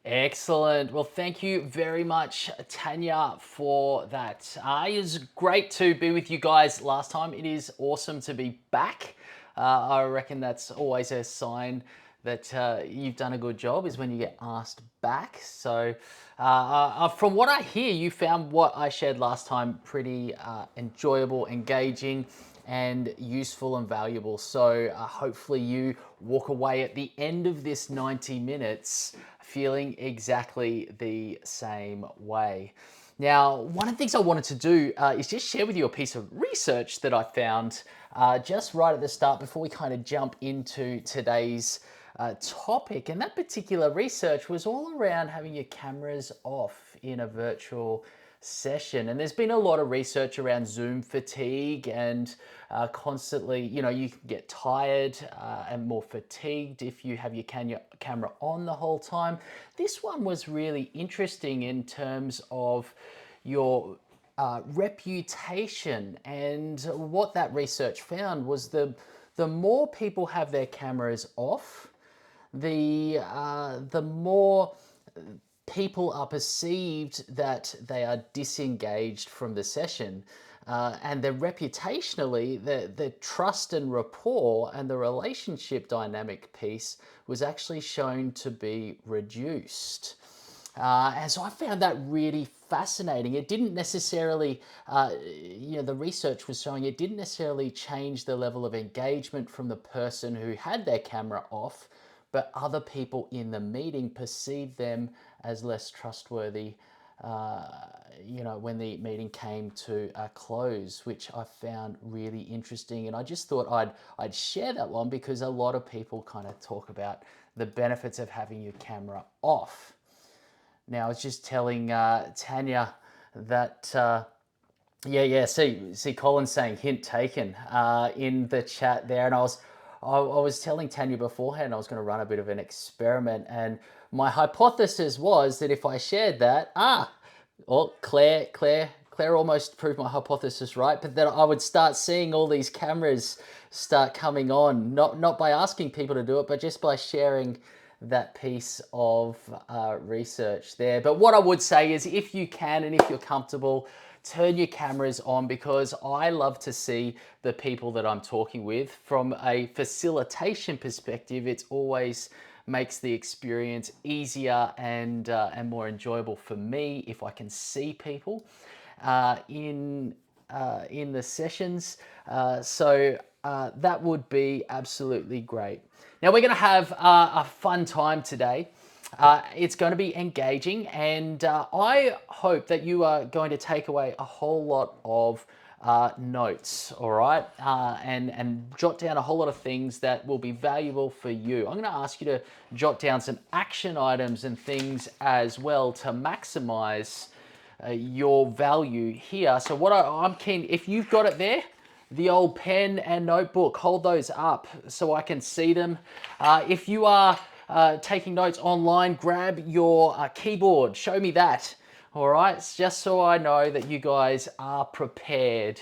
Excellent. Well, thank you very much, Tanya, for that. It was great to be with you guys last time. It is awesome to be back. I reckon that's always a sign that you've done a good job, is when you get asked back. So, from what I hear, you found what I shared last time pretty enjoyable, engaging, and useful and valuable. So hopefully you walk away at the end of this 90 minutes feeling exactly the same way. Now, one of the things I wanted to do is just share with you a piece of research that I found just right at the start before we kind of jump into today's topic. And that particular research was all around having your cameras off in a virtual session. And there's been a lot of research around Zoom fatigue and constantly, you can get tired and more fatigued if you have your camera on the whole time. This one was really interesting in terms of your reputation, and what that research found was the more people have their cameras off, the more people are perceived that they are disengaged from the session. And the reputationally, the trust and rapport and the relationship dynamic piece was actually shown to be reduced. And so I found that really fascinating. It didn't necessarily, the research was showing it didn't necessarily change the level of engagement from the person who had their camera off, but other people in the meeting perceived them as less trustworthy, when the meeting came to a close, which I found really interesting. And I just thought I'd share that one because a lot of people kind of talk about the benefits of having your camera off. Now, I was just telling Tanya that, see, Colin's saying hint taken in the chat there. And I was telling Tanya beforehand I was going to run a bit of an experiment. And my hypothesis was that if I shared that, Claire almost proved my hypothesis right, but that I would start seeing all these cameras start coming on, not by asking people to do it, but just by sharing that piece of research there. But what I would say is, if you can and if you're comfortable, turn your cameras on, because I love to see the people that I'm talking with. From a facilitation perspective, it's always makes the experience easier and more enjoyable for me if I can see people in the sessions. So that would be absolutely great. Now, we're going to have a fun time today. It's going to be engaging, and I hope that you are going to take away a whole lot of notes, all right? And jot down a whole lot of things that will be valuable for you. I'm going to ask you to jot down some action items and things as well to maximize your value here. So what I'm keen, if you've got it there, the old pen and notebook, hold those up so I can see them. If you are taking notes online, grab your keyboard, show me that. All right, it's just so I know that you guys are prepared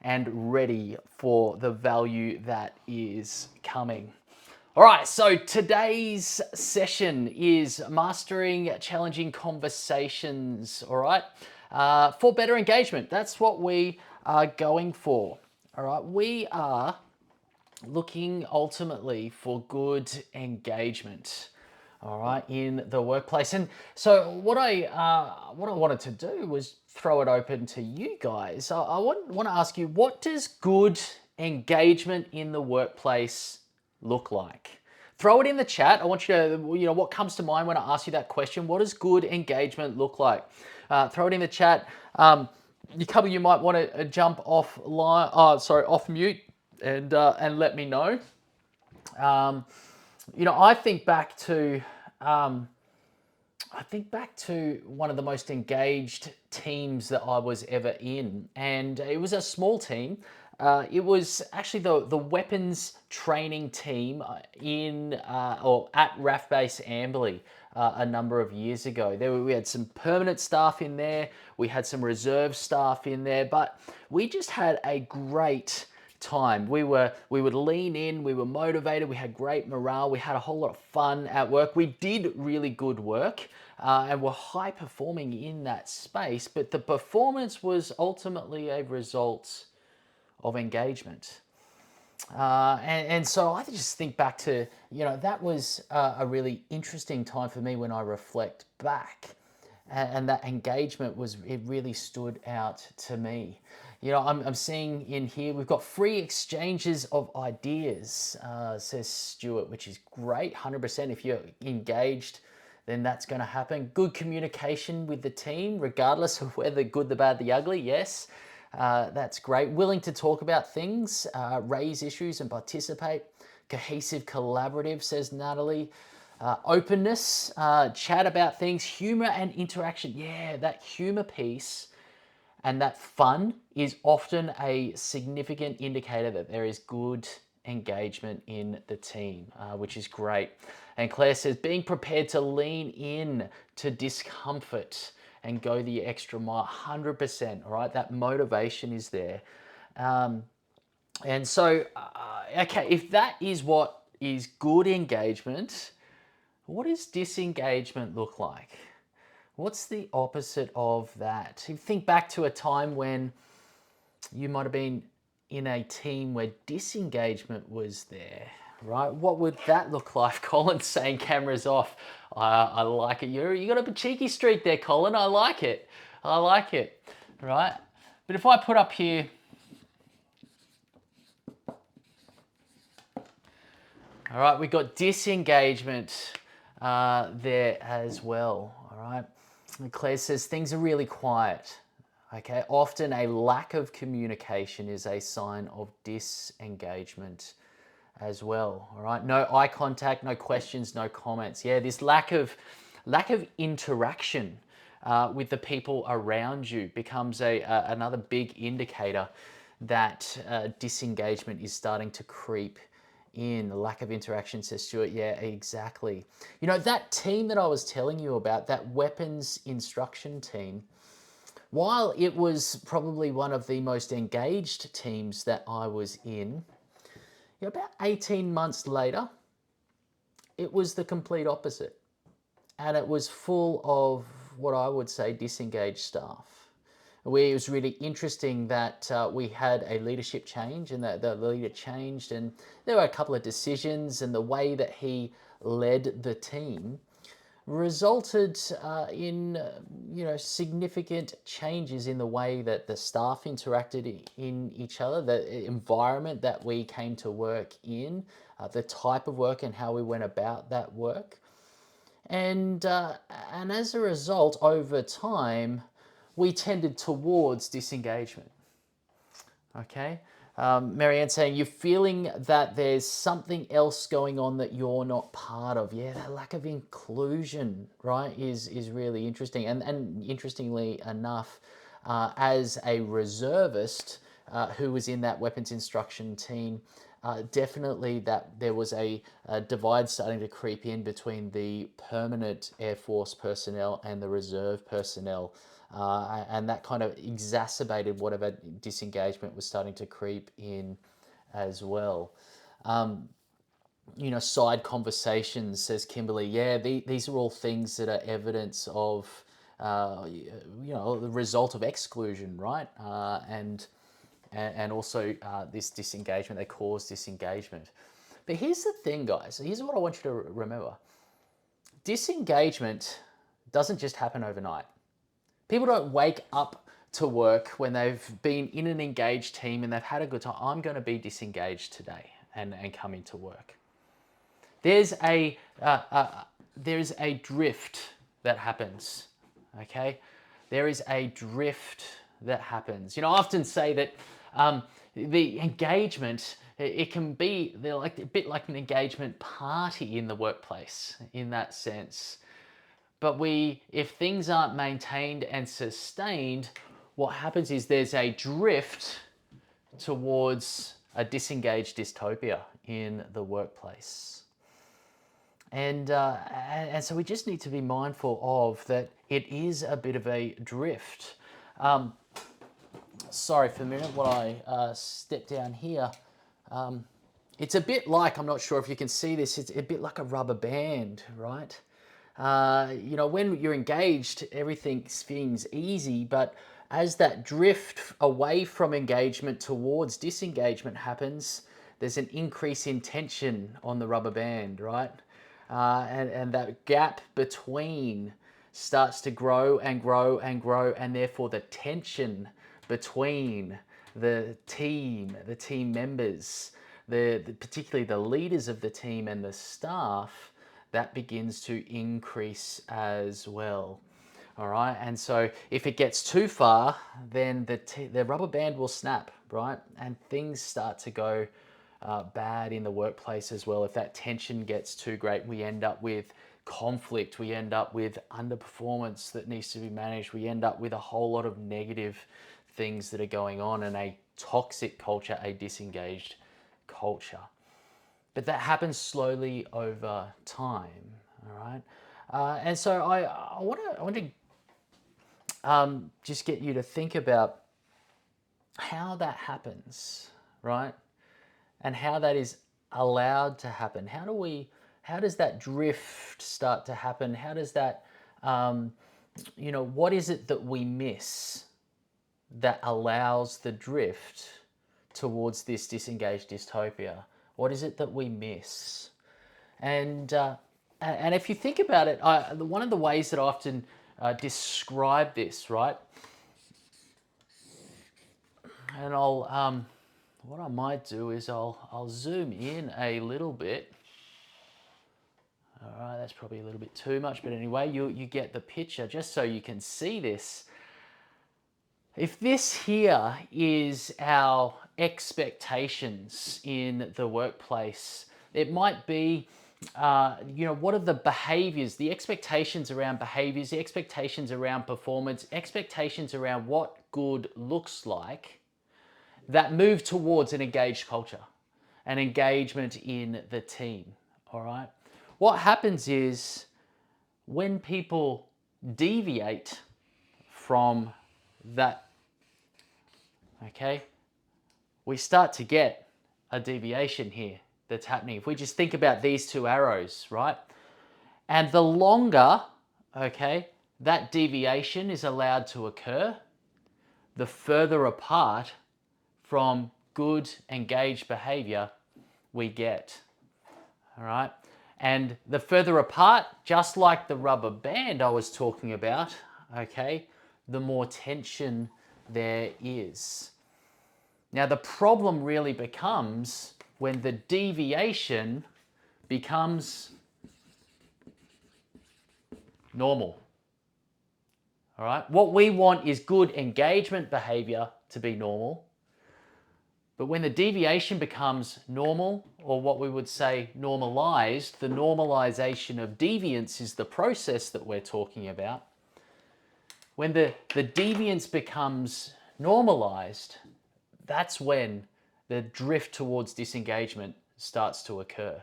and ready for the value that is coming. All right, so today's session is mastering challenging conversations, all right, for better engagement. That's what we are going for, all right? We are looking ultimately for good engagement, all right, in the workplace. And so what I wanted to do was throw it open to you guys. I want to ask you, what does good engagement in the workplace look like? Throw it in the chat. I want you to, what comes to mind when I ask you that question? What does good engagement look like? Throw it in the chat. A couple of you might want to jump off mute and let me know. I think back to one of the most engaged teams that I was ever in, and it was a small team. It was actually the weapons training team at RAF Base Amberley a number of years ago. We had some permanent staff in there, we had some reserve staff in there, but we just had a great time. We would lean in, we were motivated, we had great morale, we had a whole lot of fun at work. We did really good work and were high performing in that space, but the performance was ultimately a result of engagement. And so I just think back to, that was a really interesting time for me when I reflect back. And that engagement it really stood out to me. I'm seeing in here, we've got free exchanges of ideas, says Stuart, which is great. 100%. If you're engaged, then that's going to happen. Good communication with the team, regardless of whether good, the bad, the ugly. Yes. That's great. Willing to talk about things, raise issues and participate. Cohesive, collaborative, says Natalie. Openness, chat about things, humor and interaction. Yeah, that humor piece and that fun is often a significant indicator that there is good engagement in the team, which is great. And Claire says, being prepared to lean in to discomfort and go the extra mile, 100%, all right? That motivation is there. And so, okay, if that is what is good engagement, what does disengagement look like? What's the opposite of that? You think back to a time when you might have been in a team where disengagement was there, right? What would that look like? Colin's saying cameras off. I like it. You got a cheeky streak there, Colin. I like it. I like it, right? But if I put up here, all right, we've got disengagement there as well, all right? And Claire says things are really quiet, okay? Often a lack of communication is a sign of disengagement as well, all right? No eye contact, no questions, no comments. Yeah, this lack of interaction with the people around you becomes another big indicator that disengagement is starting to creep in. The lack of interaction, says Stuart. Yeah, exactly. That team that I was telling you about, that weapons instruction team, while it was probably one of the most engaged teams that I was in, about 18 months later, it was the complete opposite. And it was full of what I would say disengaged staff. It was really interesting that we had a leadership change, and that the leader changed, and there were a couple of decisions, and the way that he led the team resulted in significant changes in the way that the staff interacted in each other, the environment that we came to work in, the type of work and how we went about that work. And as a result, over time, we tended towards disengagement. Okay? Marianne saying, you're feeling that there's something else going on that you're not part of. Yeah, that lack of inclusion, right, is really interesting. And interestingly enough, as a reservist who was in that weapons instruction team, definitely that there was a divide starting to creep in between the permanent Air Force personnel and the reserve personnel. And that kind of exacerbated whatever disengagement was starting to creep in as well. Side conversations, says Kimberly. Yeah, these are all things that are evidence of, the result of exclusion, right? And also this disengagement, they cause disengagement. But here's the thing, guys. Here's what I want you to remember. Disengagement doesn't just happen overnight. People don't wake up to work when they've been in an engaged team and they've had a good time. I'm going to be disengaged today and come into work. There's a drift that happens, okay? There is a drift that happens. I often say that the engagement, it can be a bit like an engagement party in the workplace in that sense. But if things aren't maintained and sustained, what happens is there's a drift towards a disengaged dystopia in the workplace. And so we just need to be mindful of that. It is a bit of a drift. sorry for a minute while I step down here. It's a bit like, I'm not sure if you can see this, it's a bit like a rubber band, right? You know, when you're engaged, everything seems easy, but as that drift away from engagement towards disengagement happens, there's an increase in tension on the rubber band, right? And that gap between starts to grow and grow and grow, and therefore the tension between the team members, particularly the leaders of the team and the staff, that begins to increase as well. All right, and so if it gets too far, then the rubber band will snap, right? And things start to go bad in the workplace as well. If that tension gets too great, we end up with conflict, we end up with underperformance that needs to be managed, we end up with a whole lot of negative things that are going on, and a toxic culture, a disengaged culture. But that happens slowly over time, all right? And so I want to just get you to think about how that happens, right? And how that is allowed to happen. How does that drift start to happen? How does that, what is it that we miss that allows the drift towards this disengaged dystopia? What is it that we miss? And if you think about it, one of the ways that I often describe this, right? And what I might do is I'll zoom in a little bit. All right, that's probably a little bit too much, but anyway, you get the picture just so you can see this. If this here is our expectations in the workplace, it might be, what are the behaviors, the expectations around behaviors, the expectations around performance, expectations around what good looks like that move towards an engaged culture, an engagement in the team, all right? What happens is when people deviate from that, okay, we start to get a deviation here that's happening. If we just think about these two arrows, right? And the longer, okay, that deviation is allowed to occur, the further apart from good engaged behavior we get, all right? And the further apart, just like the rubber band I was talking about, okay, the more tension there is. Now the problem really becomes when the deviation becomes normal. All right, what we want is good engagement behavior to be normal. But when the deviation becomes normal, or what we would say normalized, the normalization of deviance is the process that we're talking about. When the deviance becomes normalized, that's when the drift towards disengagement starts to occur.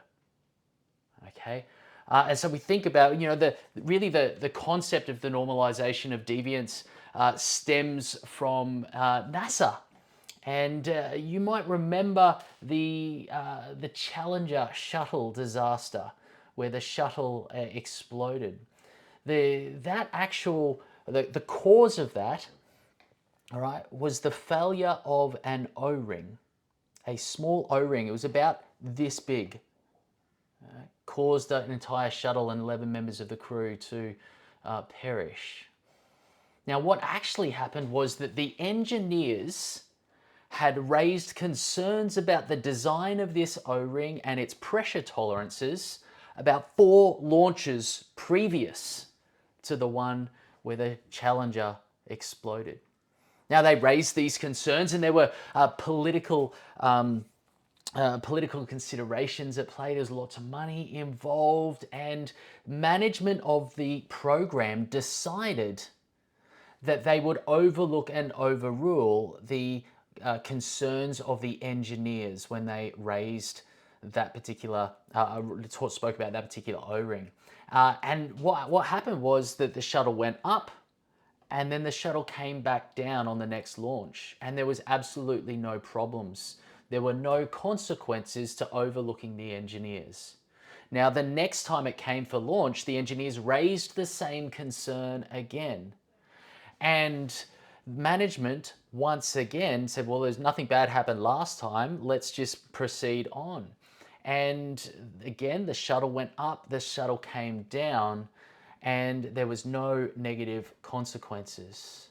Okay? And so we think about, the concept of the normalization of deviance stems from NASA. And you might remember the Challenger shuttle disaster, where the shuttle exploded. The cause of that, all right, was the failure of an O-ring, a small O-ring. It was about this big. Caused an entire shuttle and 11 members of the crew to perish. Now, what actually happened was that the engineers had raised concerns about the design of this O-ring and its pressure tolerances about 4 launches previous to the one where the Challenger exploded. Now, they raised these concerns, and there were political considerations at play. There's lots of money involved, and management of the program decided that they would overlook and overrule the concerns of the engineers when they raised that particular, spoke about that particular O-ring. And what happened was that the shuttle went up, And then the shuttle came back down on the next launch, and there was absolutely no problems. There were no consequences to overlooking the engineers. Now, the next time it came for launch, the engineers raised the same concern again. And management once again said, well, there's nothing bad happened last time. Let's just proceed on. And again, the shuttle went up, the shuttle came down, and there was no negative consequences.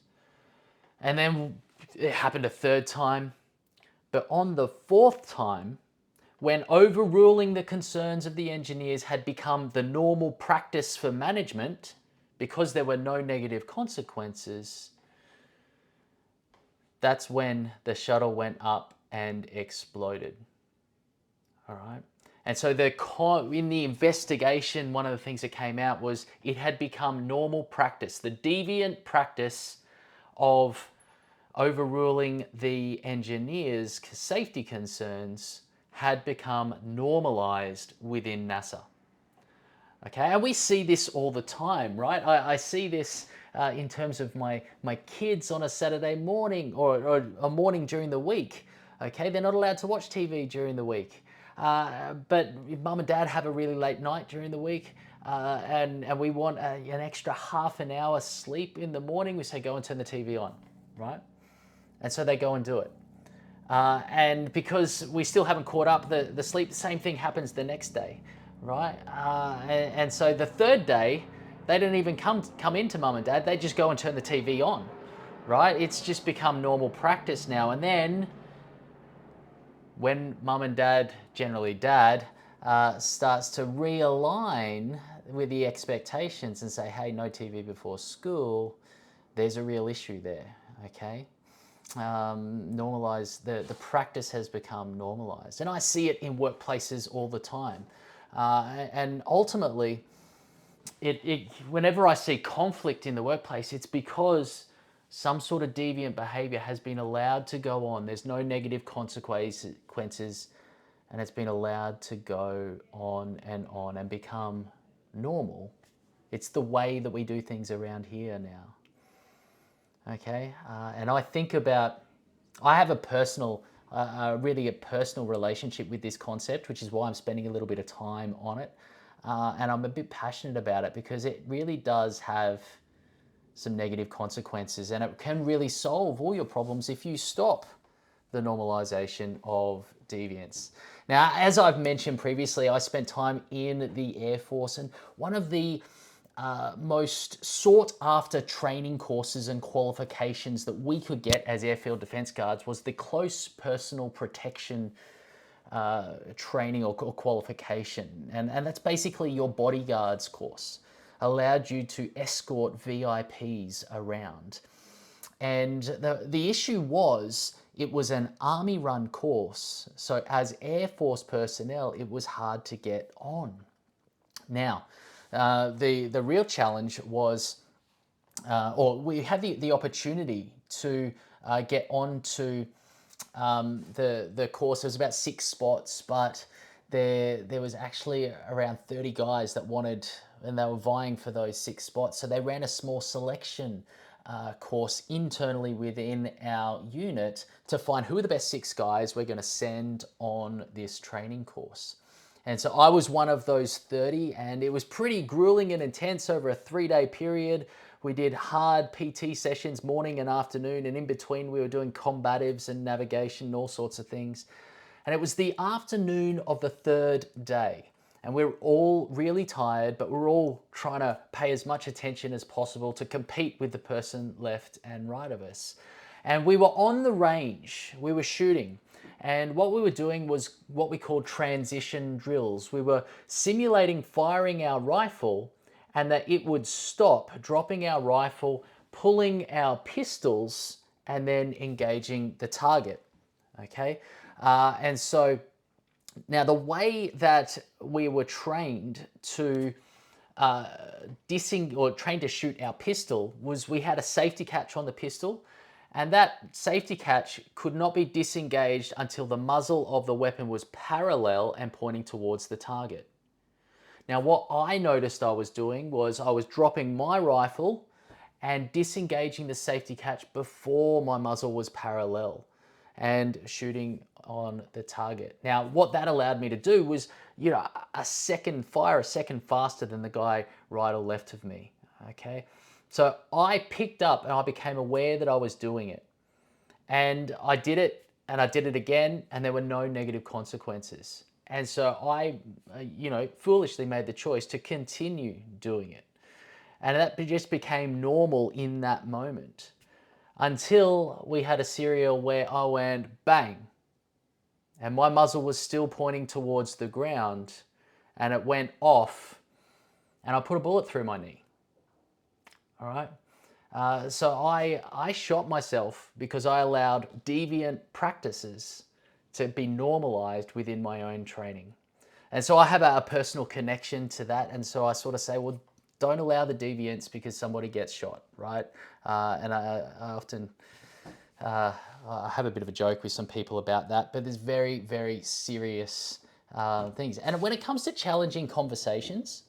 And then it happened a third time. But on the fourth time, when overruling the concerns of the engineers had become the normal practice for management, because there were no negative consequences, that's when the shuttle went up and exploded. All right. And so in the investigation, one of the things that came out was it had become normal practice, the deviant practice of overruling the engineers' safety concerns had become normalized within NASA. Okay, and we see this all the time, right? I see this in terms of my kids on a Saturday morning or a morning during the week. Okay, they're not allowed to watch TV during the week. But if mum and dad have a really late night during the week and we want an extra half an hour sleep in the morning, we say go and turn the TV on, right? And so they go and do it. And because we still haven't caught up, the sleep, the same thing happens the next day, right? And so the third day, they don't even come into mum and dad. They just go and turn the TV on, right? It's just become normal practice now. And then when mum and dad, generally dad, starts to realign with the expectations and say, hey, no TV before school, there's a real issue there, okay? Normalized, the practice has become normalized. And I see it in workplaces all the time. And ultimately, whenever I see conflict in the workplace, it's because some sort of deviant behavior has been allowed to go on. There's no negative consequences, and it's been allowed to go on and become normal. It's the way that we do things around here now. Okay, and I think about, I have really a personal relationship with this concept, which is why I'm spending a little bit of time on it. And I'm a bit passionate about it because it really does have some negative consequences, and it can really solve all your problems if you stop the normalization of deviance. Now, as I've mentioned previously, I spent time in the Air Force, and one of the most sought after training courses and qualifications that we could get as airfield defense guards was the close personal protection training or qualification. And that's basically your bodyguards course. Allowed you to escort VIPs around. And the issue was it was an Army run course. So as Air Force personnel, it was hard to get on. Now, the real challenge was, or we had the opportunity to get onto the course. There was about 6 spots, but there was actually around 30 guys that wanted, and they were vying for those 6 spots. So they ran a small selection course internally within our unit to find who are the best 6 guys we're going to send on this training course. And so I was one of those 30, and it was pretty grueling and intense over a 3-day period. We did hard PT sessions morning and afternoon, and in between we were doing combatives and navigation and all sorts of things. And it was the afternoon of the 3rd day, and we were all really tired, but we were all trying to pay as much attention as possible to compete with the person left and right of us. And we were on the range, we were shooting. And what we were doing was what we called transition drills. We were simulating firing our rifle and that it would stop, dropping our rifle, pulling our pistols, and then engaging the target, okay? And so now the way that we were trained to trained to shoot our pistol was we had a safety catch on the pistol, and that safety catch could not be disengaged until the muzzle of the weapon was parallel and pointing towards the target. Now, what I noticed I was doing was I was dropping my rifle and disengaging the safety catch before my muzzle was parallel and shooting on the target. Now, what that allowed me to do was, a second faster than the guy right or left of me, okay? So I picked up and I became aware that I was doing it. And I did it and I did it again, and there were no negative consequences. And so I, foolishly made the choice to continue doing it. And that just became normal in that moment until we had a serial where I went bang, and my muzzle was still pointing towards the ground, and it went off, and I put a bullet through my knee. All right. So I shot myself because I allowed deviant practices to be normalized within my own training. And so I have a personal connection to that. And so I sort of say, well, don't allow the deviance because somebody gets shot, right? And I often I have a bit of a joke with some people about that, but there's very, very serious things. And when it comes to challenging conversations,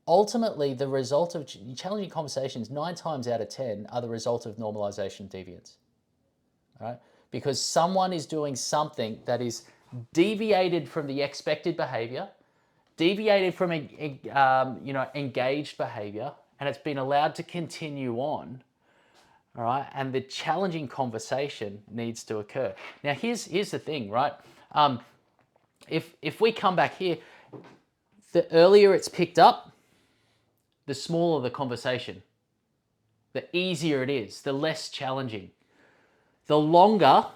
ultimately the result of challenging conversations 9 times out of 10 are the result of normalization deviance, right? Because someone is doing something that is deviated from the expected behavior, deviated from engaged behavior, and it's been allowed to continue on. All right, and the challenging conversation needs to occur. Now, here's the thing, right? If we come back here, the earlier it's picked up, the smaller the conversation. The easier it is, the less challenging. The longer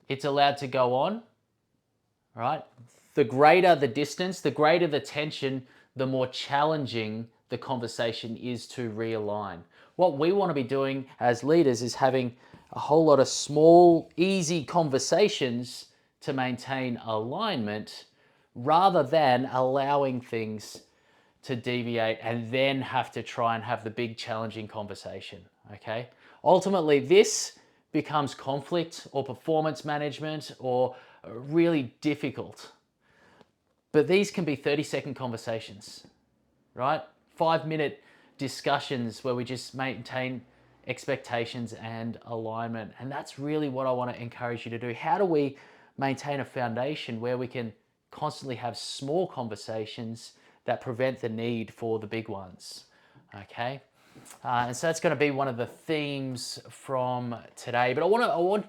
it's allowed to go on, right? The greater the distance, the greater the tension, the more challenging the conversation is to realign. What we want to be doing as leaders is having a whole lot of small, easy conversations to maintain alignment rather than allowing things to deviate and then have to try and have the big challenging conversation, okay? Ultimately, this becomes conflict or performance management or really difficult. But these can be 30-second conversations, right? 5-minute discussions where we just maintain expectations and alignment. And that's really what I want to encourage you to do. How do we maintain a foundation where we can constantly have small conversations that prevent the need for the big ones, okay? And so that's going to be one of the themes from today. But I want,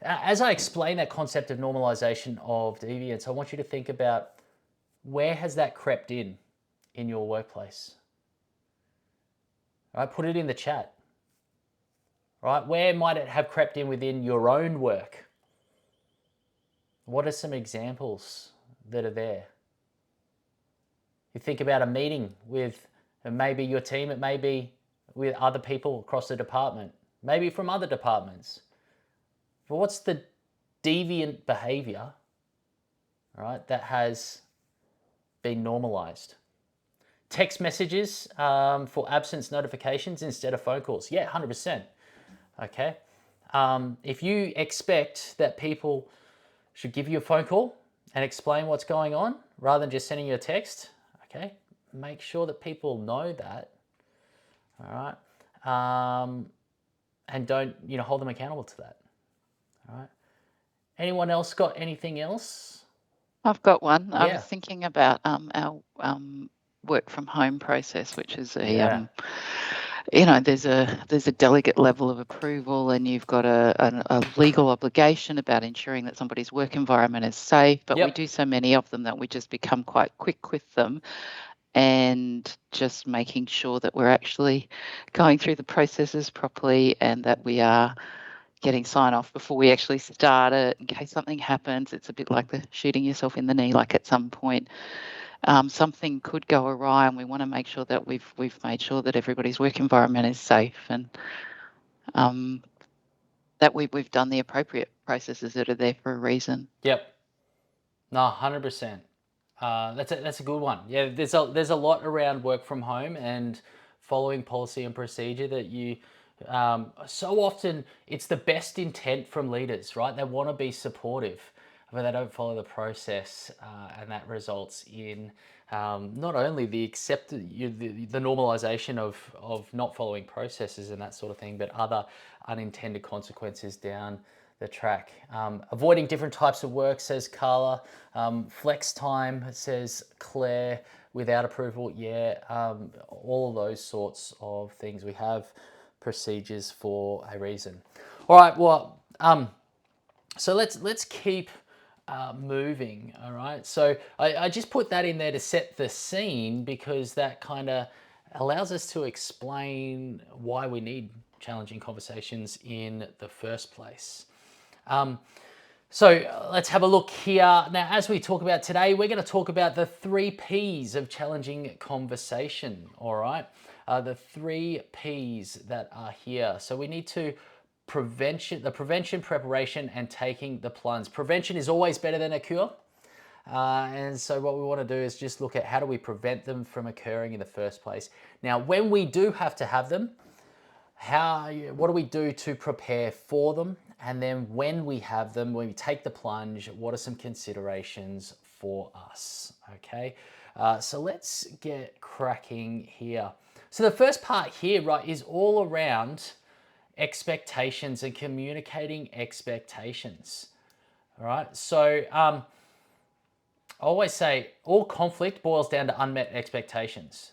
as I explain that concept of normalization of deviance, I want you to think about where has that crept in your workplace? All right, put it in the chat. Right, where might it have crept in within your own work? What are some examples that are there? You think about a meeting with maybe your team, it may be with other people across the department, maybe from other departments. But what's the deviant behavior, right, that has been normalized? Text messages for absence notifications instead of phone calls. Yeah, 100%. Okay. If you expect that people should give you a phone call and explain what's going on rather than just sending you a text, okay, make sure that people know that. All right. And don't, hold them accountable to that. All right. Anyone else got anything else? I've got one. Yeah. I was thinking about our work from home process, which is a there's a delegate level of approval, and you've got a legal obligation about ensuring that somebody's work environment is safe. But we do so many of them that we just become quite quick with them, and just making sure that we're actually going through the processes properly and that we are getting sign off before we actually start it in case something happens. It's a bit like the shooting yourself in the knee, like at some point something could go awry, and we want to make sure that we've made sure that everybody's work environment is safe, and that we've done the appropriate processes that are there for a reason. Yep. No, 100%. That's a good one. Yeah, there's a lot around work from home and following policy and procedure that you. So often it's the best intent from leaders, right? They want to be supportive, but they don't follow the process, and that results in not only the the normalization of not following processes and that sort of thing, but other unintended consequences down the track. Avoiding different types of work, says Carla. Flex time, says Claire. Without approval, yeah. All of those sorts of things. We have procedures for a reason. All right. Well, so let's keep moving. All right. So I just put that in there to set the scene, because that kind of allows us to explain why we need challenging conversations in the first place. So let's have a look here. Now, as we talk about today, we're going to talk about the 3 Ps of challenging conversation, all right? The 3 Ps that are here. So we need to prevention, preparation, and taking the plunge. Prevention is always better than a cure. And so what we want to do is just look at how do we prevent them from occurring in the first place. Now, when we do have to have them, what do we do to prepare for them? And then when we have them, when we take the plunge, what are some considerations for us? Okay, so let's get cracking here. So the first part here, right, is all around expectations and communicating expectations. All right, so I always say all conflict boils down to unmet expectations.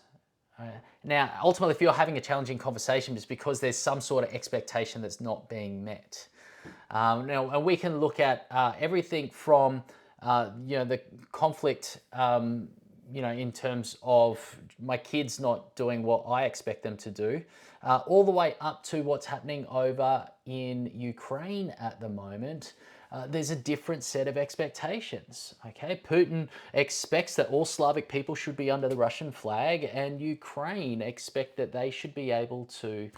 Now, ultimately, if you're having a challenging conversation, it's because there's some sort of expectation that's not being met. Now, and we can look at everything from, the conflict, in terms of my kids not doing what I expect them to do, all the way up to what's happening over in Ukraine at the moment. There's a different set of expectations. Okay, Putin expects that all Slavic people should be under the Russian flag, and Ukraine expect that they should be able to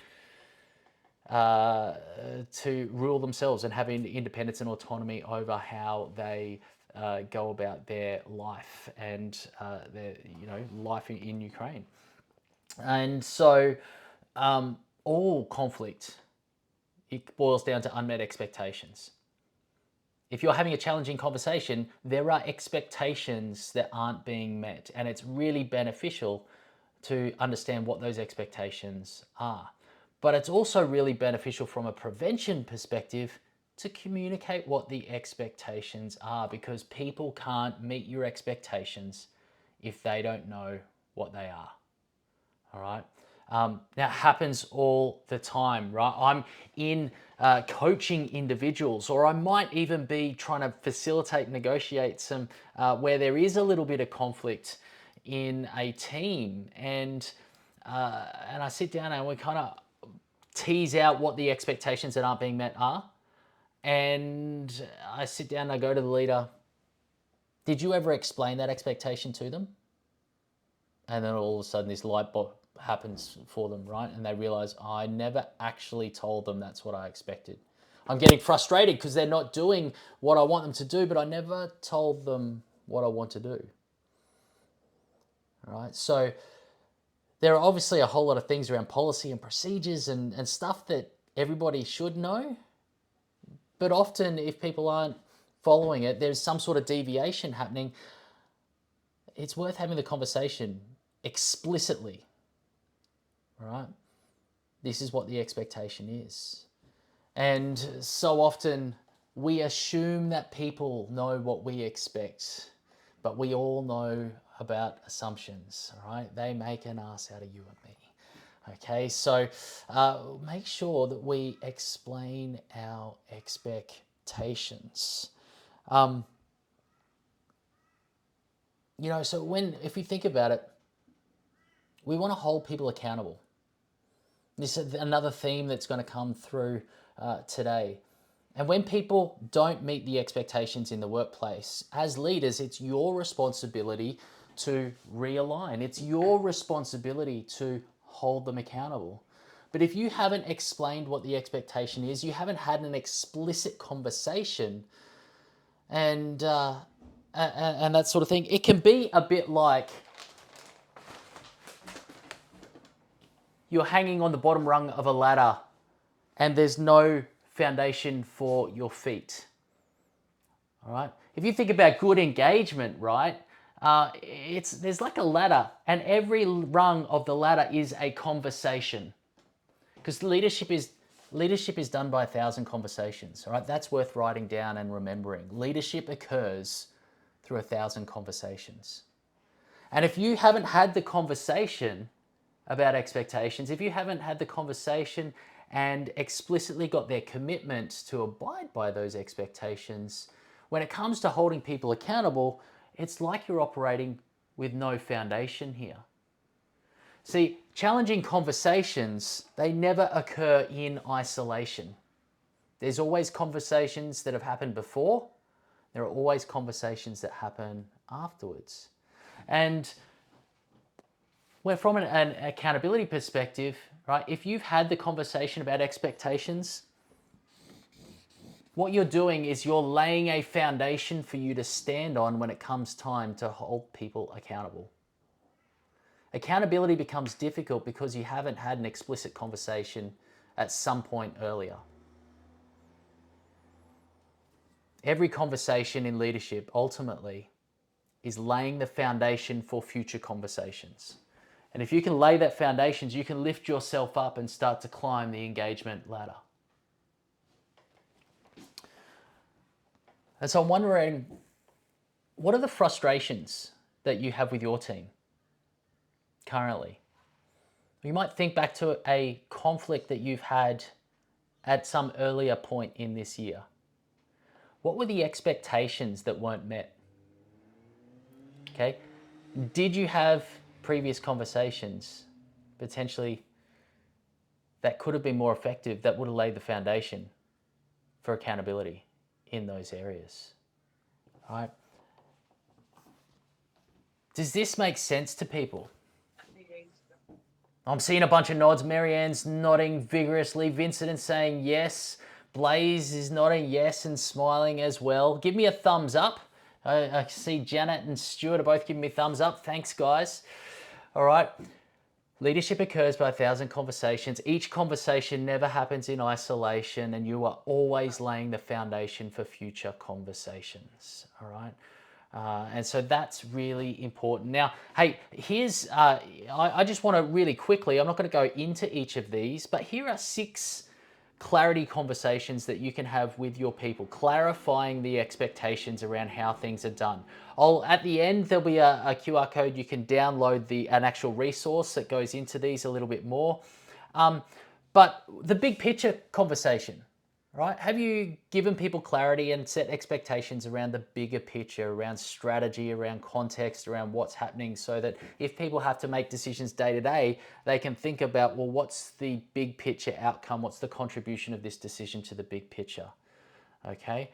rule themselves and have independence and autonomy over how they go about their life and their life in Ukraine. And so all conflict, it boils down to unmet expectations. If you're having a challenging conversation, there are expectations that aren't being met, and it's really beneficial to understand what those expectations are. But it's also really beneficial from a prevention perspective to communicate what the expectations are, because people can't meet your expectations if they don't know what they are. All right. That happens all the time, right? I'm in coaching individuals, or I might even be trying to facilitate, negotiate some where there is a little bit of conflict in a team, and I sit down and we kind of tease out what the expectations that aren't being met are, and I sit down and I go to the leader. Did you ever explain that expectation to them? And then all of a sudden this light bulb happens for them, right? And they realize, oh, I never actually told them that's what I expected. I'm getting frustrated because they're not doing what I want them to do, but I never told them what I want to do. All right, so there are obviously a whole lot of things around policy and procedures and stuff that everybody should know. But often if people aren't following it, there's some sort of deviation happening. It's worth having the conversation explicitly. All right, this is what the expectation is. And so often we assume that people know what we expect, but we all know about assumptions, all right? They make an ass out of you and me. Okay, so make sure that we explain our expectations. So if you think about it, we want to hold people accountable. This is another theme that's going to come through today. And when people don't meet the expectations in the workplace, as leaders, it's your responsibility to realign. It's your responsibility to hold them accountable. But if you haven't explained what the expectation is, you haven't had an explicit conversation and that sort of thing, it can be a bit like you're hanging on the bottom rung of a ladder and there's no foundation for your feet. All right. If you think about good engagement, right, there's like a ladder, and every rung of the ladder is a conversation, because leadership is done by 1,000 conversations. All right, that's worth writing down and remembering. Leadership occurs through 1,000 conversations, and if you haven't had the conversation about expectations, if you haven't had the conversation and explicitly got their commitment to abide by those expectations, when it comes to holding people accountable, it's like you're operating with no foundation here. See, challenging conversations, they never occur in isolation. There's always conversations that have happened before. There are always conversations that happen afterwards. And well, from an accountability perspective, right, if you've had the conversation about expectations, what you're doing is you're laying a foundation for you to stand on when it comes time to hold people accountable. Accountability becomes difficult because you haven't had an explicit conversation at some point earlier. Every conversation in leadership ultimately is laying the foundation for future conversations. And if you can lay that foundation, you can lift yourself up and start to climb the engagement ladder. And so I'm wondering, what are the frustrations that you have with your team currently? You might think back to a conflict that you've had at some earlier point in this year. What were the expectations that weren't met? Okay. Did you have previous conversations potentially that could have been more effective, that would have laid the foundation for accountability in those areas? All right. Does this make sense to people? I'm seeing a bunch of nods. Marianne's nodding vigorously. Vincent is saying yes. Blaze is nodding yes and smiling as well. Give me a thumbs up. I see Janet and Stuart are both giving me thumbs up. Thanks, guys. All right. Leadership occurs by 1,000 conversations. Each conversation never happens in isolation, and you are always laying the foundation for future conversations. All right. And so that's really important. Now, hey, here's, I just want to really quickly, I'm not going to go into each of these, but here are 6 clarity conversations that you can have with your people, clarifying the expectations around how things are done. At the end, there'll be a QR code. You can download an actual resource that goes into these a little bit more. But the big picture conversation, right? Have you given people clarity and set expectations around the bigger picture, around strategy, around context, around what's happening, so that if people have to make decisions day to day, they can think about, well, what's the big picture outcome? What's the contribution of this decision to the big picture? Okay.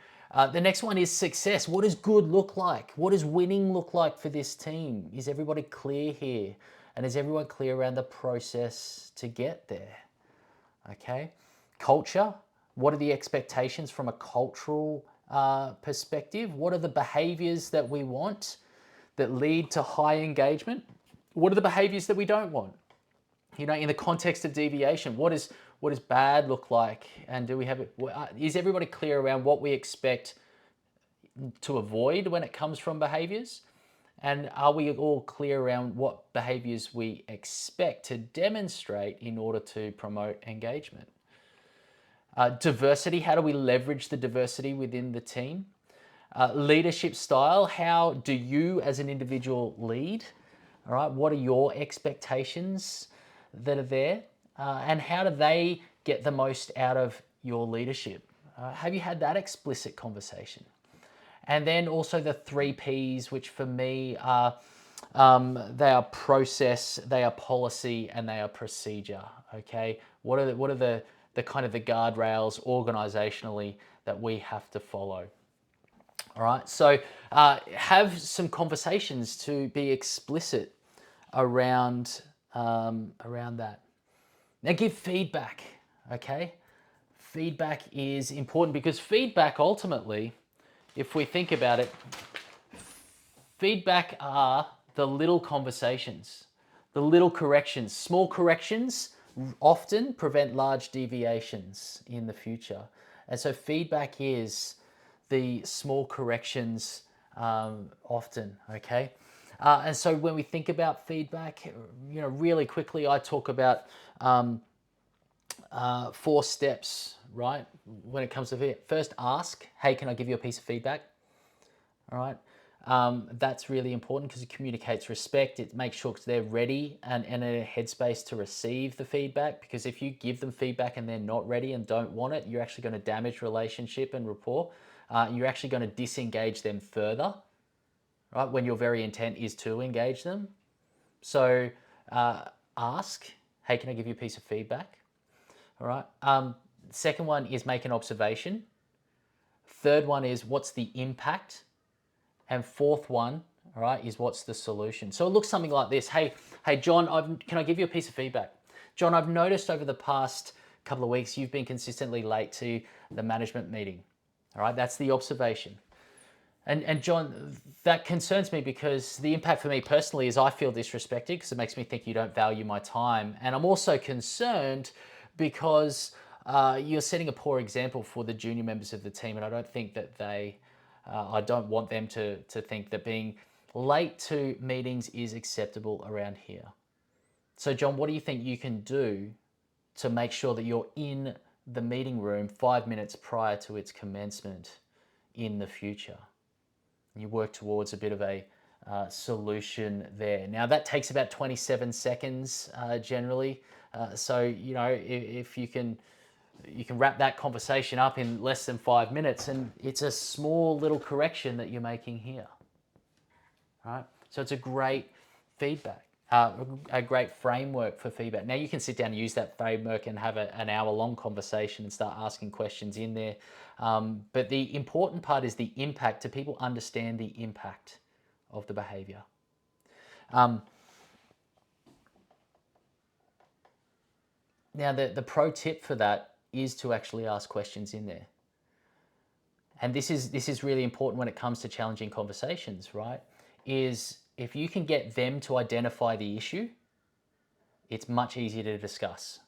The next one is success. What does good look like? What does winning look like for this team? Is everybody clear here? And is everyone clear around the process to get there? Okay. Culture. What are the expectations from a cultural perspective? What are the behaviors that we want that lead to high engagement? What are the behaviors that we don't want? You know, in the context of deviation, what does bad look like? And do we have is everybody clear around what we expect to avoid when it comes from behaviors? And are we all clear around what behaviors we expect to demonstrate in order to promote engagement? Diversity, how do we leverage the diversity within the team? Leadership style, how do you as an individual lead? All right, what are your expectations that are there? And how do they get the most out of your leadership? Have you had that explicit conversation? And then also the 3 Ps, which for me are, they are process, they are policy, and they are procedure. Okay, what are the kind of the guardrails organizationally that we have to follow? All right, so have some conversations to be explicit around that. Now give feedback. Okay, feedback is important because feedback ultimately, if we think about it, feedback are the little conversations, the little corrections. Small corrections often prevent large deviations in the future. And so feedback is the small corrections often, okay? And so when we think about feedback, really quickly, I talk about 4 steps, right? When it comes to it, first ask, hey, can I give you a piece of feedback? All right. That's really important because it communicates respect. It makes sure they're ready and in a headspace to receive the feedback. Because if you give them feedback and they're not ready and don't want it, you're actually going to damage relationship and rapport. You're actually going to disengage them further, right? When your very intent is to engage them. So ask, hey, can I give you a piece of feedback? All right. Second one is make an observation. Third one is what's the impact? And fourth one, all right, is what's the solution? So it looks something like this. Hey, John, can I give you a piece of feedback? John, I've noticed over the past couple of weeks you've been consistently late to the management meeting. All right, that's the observation. And John, that concerns me because the impact for me personally is I feel disrespected because it makes me think you don't value my time. And I'm also concerned because you're setting a poor example for the junior members of the team. And I don't think that I don't want them to think that being late to meetings is acceptable around here. So John, what do you think you can do to make sure that you're in the meeting room 5 minutes prior to its commencement in the future? You work towards a bit of a solution there. Now that takes about 27 seconds generally. So if you can wrap that conversation up in less than 5 minutes, and it's a small little correction that you're making here. Right? So it's a great feedback, a great framework for feedback. Now you can sit down and use that framework and have an hour-long conversation and start asking questions in there. But the important part is the impact. Do people understand the impact of the behavior? Now the pro tip for that is to actually ask questions in there. And this is really important when it comes to challenging conversations, right? Is if you can get them to identify the issue, it's much easier to discuss.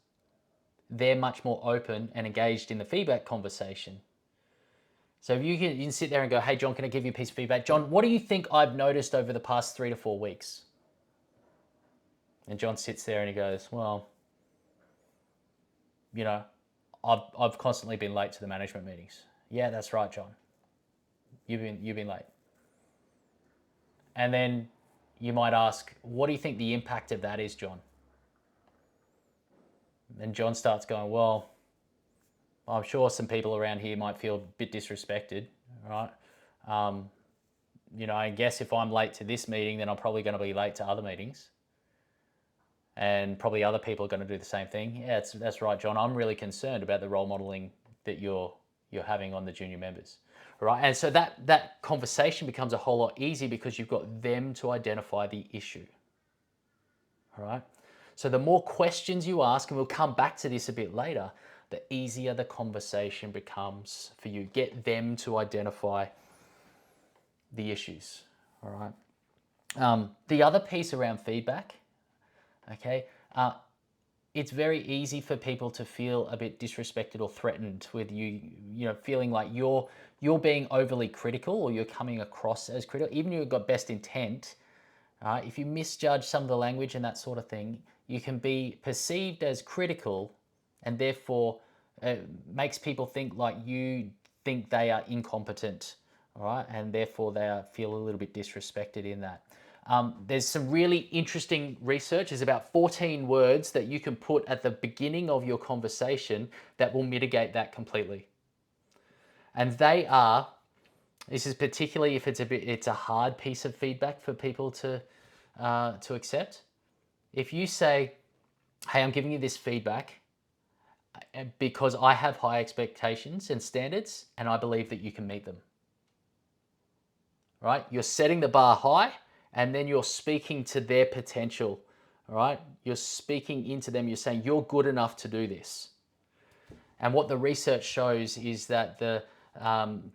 They're much more open and engaged in the feedback conversation. So if you can sit there and go, hey, John, can I give you a piece of feedback? John, what do you think I've noticed over the past 3 to 4 weeks? And John sits there and he goes, well, I've constantly been late to the management meetings. Yeah, that's right, John. You've been late. And then you might ask, what do you think the impact of that is, John? And John starts going, well, I'm sure some people around here might feel a bit disrespected, right? I guess if I'm late to this meeting, then I'm probably going to be late to other meetings. And probably other people are going to do the same thing. Yeah, that's right, John. I'm really concerned about the role modeling that you're having on the junior members, right? And so that conversation becomes a whole lot easier because you've got them to identify the issue, all right? So the more questions you ask, and we'll come back to this a bit later, the easier the conversation becomes for you. Get them to identify the issues, all right? The other piece around feedback, okay, it's very easy for people to feel a bit disrespected or threatened with you, feeling like you're being overly critical or you're coming across as critical, even if you've got best intent. If you misjudge some of the language and that sort of thing, you can be perceived as critical, and therefore makes people think like you think they are incompetent, all right, and therefore they feel a little bit disrespected in that. There's some really interesting research. There's about 14 words that you can put at the beginning of your conversation that will mitigate that completely. And they are, this is particularly if it's a hard piece of feedback for people to accept. If you say, hey, I'm giving you this feedback because I have high expectations and standards and I believe that you can meet them. Right? You're setting the bar high and then you're speaking to their potential. All right? You're speaking into them. You're saying you're good enough to do this. And what the research shows is that the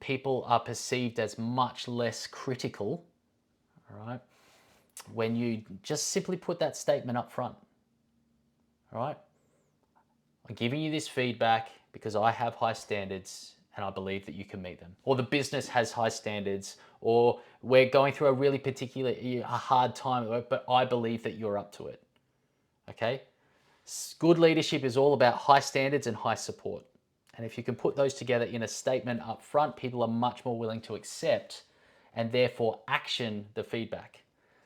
people are perceived as much less critical, all right, when you just simply put that statement up front. All right? I'm giving you this feedback because I have high standards and I believe that you can meet them. Or the business has high standards, or we're going through a really a hard time at work, but I believe that you're up to it. Okay? Good leadership is all about high standards and high support. And if you can put those together in a statement up front, people are much more willing to accept and therefore action the feedback.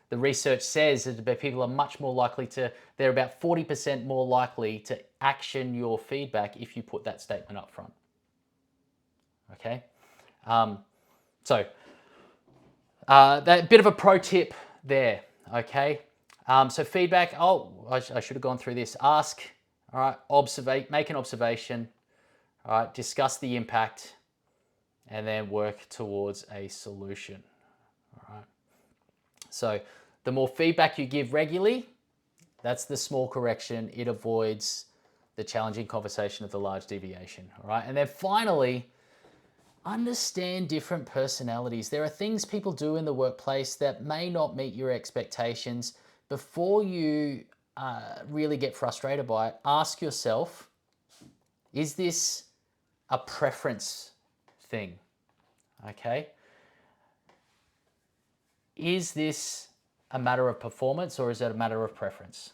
The research says that people are much more likely to, they're about 40% more likely to action your feedback if you put that statement up front. Okay? So, that bit of a pro tip there, okay? So feedback, I should have gone through this. Ask, all right, make an observation, all right, discuss the impact, and then work towards a solution, all right? So the more feedback you give regularly, that's the small correction. It avoids the challenging conversation of the large deviation, all right? And then finally, understand different personalities. There are things people do in the workplace that may not meet your expectations. Before you really get frustrated by it, ask yourself, is this a preference thing? Okay. Is this a matter of performance or is it a matter of preference?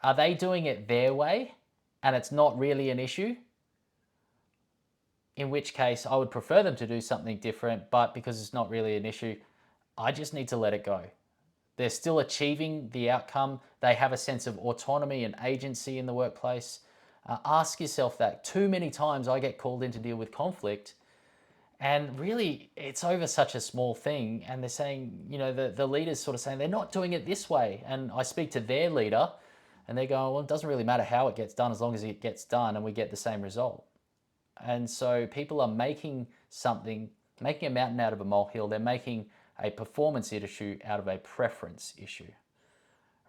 Are they doing it their way and it's not really an issue? In which case I would prefer them to do something different, but because it's not really an issue, I just need to let it go. They're still achieving the outcome. They have a sense of autonomy and agency in the workplace. Ask yourself that. Too many times I get called in to deal with conflict, and really it's over such a small thing. And they're saying, the leader's sort of saying they're not doing it this way. And I speak to their leader, and they're going, well, it doesn't really matter how it gets done as long as it gets done and we get the same result. And so people are making a mountain out of a molehill. They're making a performance issue out of a preference issue.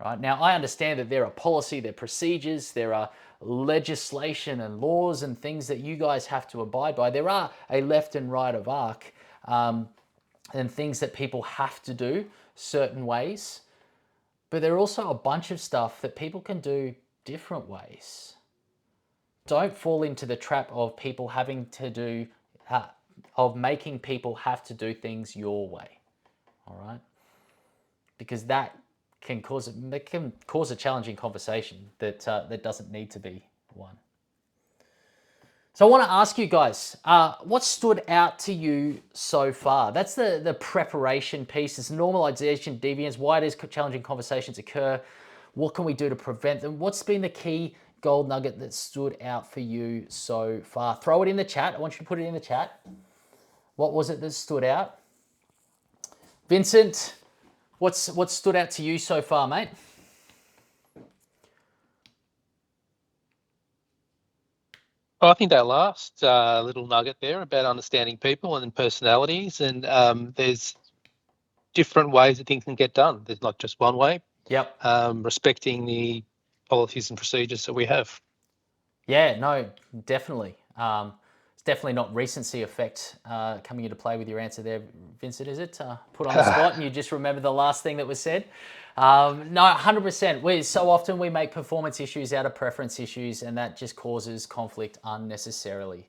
Right? Now, I understand that there are policy, there are procedures, there are legislation and laws and things that you guys have to abide by. There are a left and right of arc and things that people have to do certain ways. But there are also a bunch of stuff that people can do different ways. Don't fall into the trap of people having to do, of making people have to do things your way. All right? Because that can cause a challenging conversation that doesn't need to be one. So I want to ask you guys, what stood out to you so far? That's the preparation piece. It's normalization, deviance. Why does challenging conversations occur? What can we do to prevent them? What's been the key gold nugget that stood out for you so far? Throw it in the chat. I want you to put it in the chat. What was it that stood out? Vincent, what's stood out to you so far, mate? I think that last little nugget there about understanding people and personalities, and there's different ways that things can get done. There's not just one way. Yep. Respecting the policies and procedures that we have. Yeah, no, definitely. It's definitely not recency effect coming into play with your answer there, Vincent, is it? Put on the spot and you just remember the last thing that was said. No, 100%. So often we make performance issues out of preference issues, and that just causes conflict unnecessarily.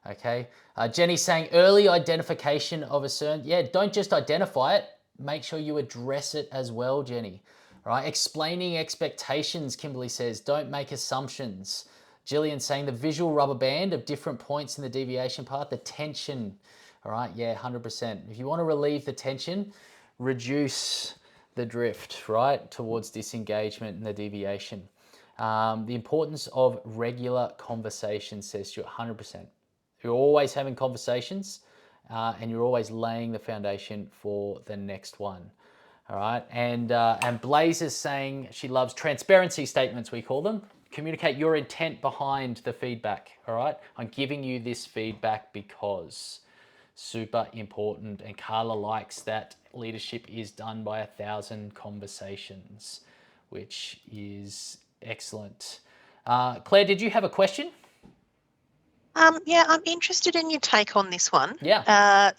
Okay. Jenny's saying early identification of a certain, don't just identify it, make sure you address it as well, Jenny. Right? Explaining expectations, Kimberly says, don't make assumptions. Jillian saying the visual rubber band of different points in the deviation path, the tension. All right, 100%. If you want to relieve the tension, reduce the drift, right, towards disengagement and the deviation. The importance of regular conversation, says Stuart, 100%. You're always having conversations and you're always laying the foundation for the next one. All right, and Blaze is saying she loves transparency statements, we call them. Communicate your intent behind the feedback, all right? I'm giving you this feedback because super important. And Carla likes that leadership is done by 1,000 conversations, which is excellent. Claire, did you have a question? Yeah, I'm interested in your take on this one. Yeah.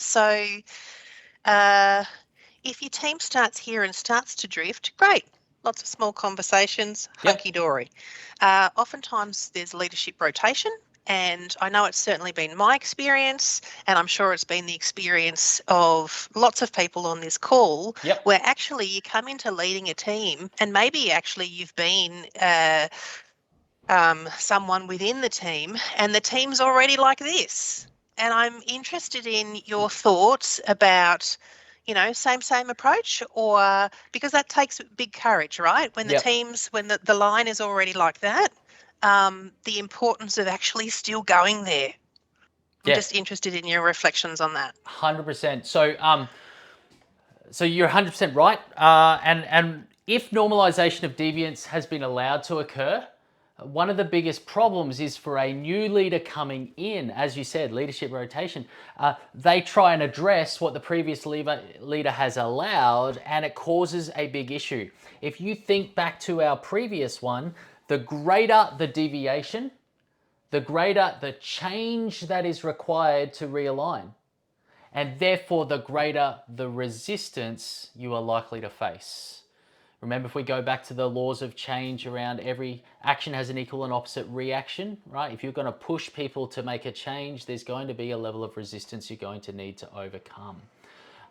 If your team starts here and starts to drift, great. Lots of small conversations, hunky-dory. Oftentimes there's leadership rotation And I know it's certainly been my experience, and I'm sure it's been the experience of lots of people on this call, Yep. where actually you come into leading a team and maybe actually you've been someone within the team and the team's already like this. And I'm interested in your thoughts about, same approach, or because that takes big courage, right? When the Yep. teams, when the line is already like that, the importance of actually still going there. I'm Yeah. just interested in your reflections on that. 100%. So you're 100% right. And if normalization of deviance has been allowed to occur, one of the biggest problems is for a new leader coming in, as you said, leadership rotation, they try and address what the previous leader has allowed, and it causes a big issue. If you think back to our previous one, the greater the deviation, the greater the change that is required to realign. And therefore, the greater the resistance you are likely to face. Remember, if we go back to the laws of change around every action has an equal and opposite reaction, right? If you're going to push people to make a change, there's going to be a level of resistance you're going to need to overcome.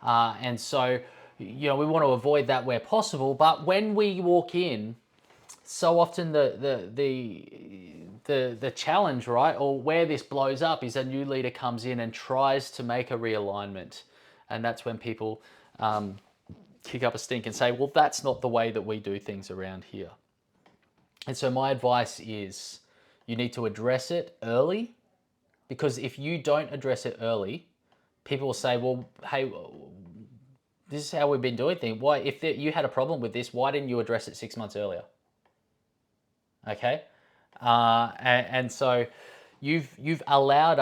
And so, we want to avoid that where possible. But when we walk in, so often the challenge, right, or where this blows up is a new leader comes in and tries to make a realignment, and that's when people kick up a stink and say, well, that's not the way that we do things around here. And so my advice is you need to address it early, because if you don't address it early, people will say, well, hey, this is how we've been doing things. Why, if you had a problem with this, why didn't you address it 6 months earlier? Okay, and so you've allowed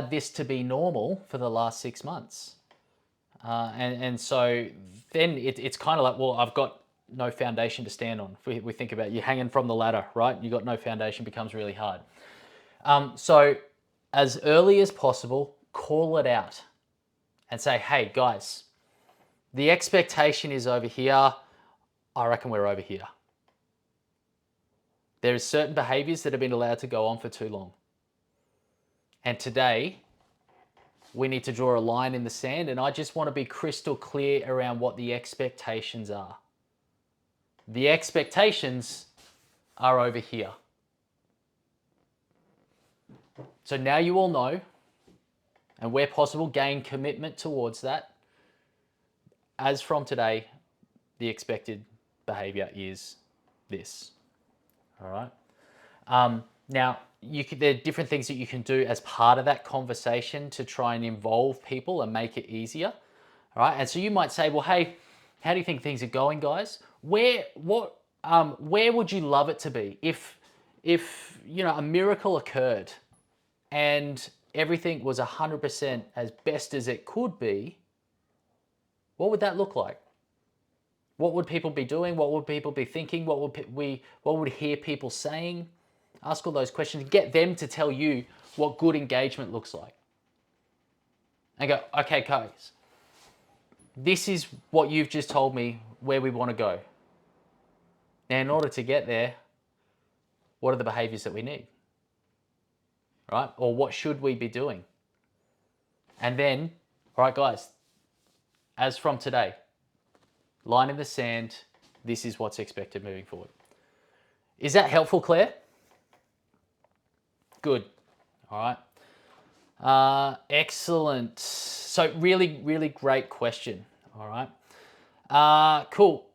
this to be normal for the last 6 months, and so then it's kind of like, well, I've got no foundation to stand on. If we think about you hanging from the ladder, right? You got no foundation, becomes really hard. So as early as possible, call it out and say, hey guys, the expectation is over here. I reckon we're over here. There are certain behaviors that have been allowed to go on for too long. And today, we need to draw a line in the sand, and I just want to be crystal clear around what the expectations are. The expectations are over here. So now you all know, and where possible, gain commitment towards that. As from today, the expected behavior is this. All right. Now, there are different things that you can do as part of that conversation to try and involve people and make it easier. All right. And so you might say, well, hey, how do you think things are going, guys? Where would you love it to be if a miracle occurred and everything was 100% as best as it could be? What would that look like? What would people be doing? What would people be thinking? What would hear people saying? Ask all those questions. Get them to tell you what good engagement looks like. And go, okay, guys, this is what you've just told me where we want to go. Now, in order to get there, what are the behaviors that we need? Right? Or what should we be doing? And then, all right, guys, as from today, line in the sand, this is what's expected moving forward. Is that helpful, Claire? Good. All right. Excellent. So really, really great question. All right. Cool.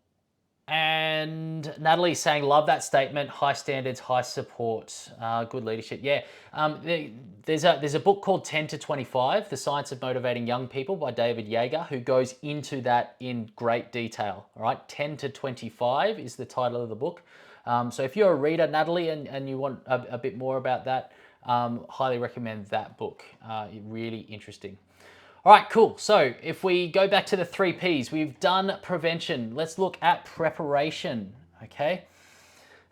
And Natalie's saying, love that statement. High standards, high support, good leadership. Yeah. There's a book called 10 to 25, The Science of Motivating Young People by David Yeager, who goes into that in great detail. All right. 10 to 25 is the title of the book. So if you're a reader, Natalie, and you want a bit more about that, highly recommend that book. Really interesting. All right, cool. So if we go back to the 3 Ps, we've done prevention. Let's look at preparation, okay?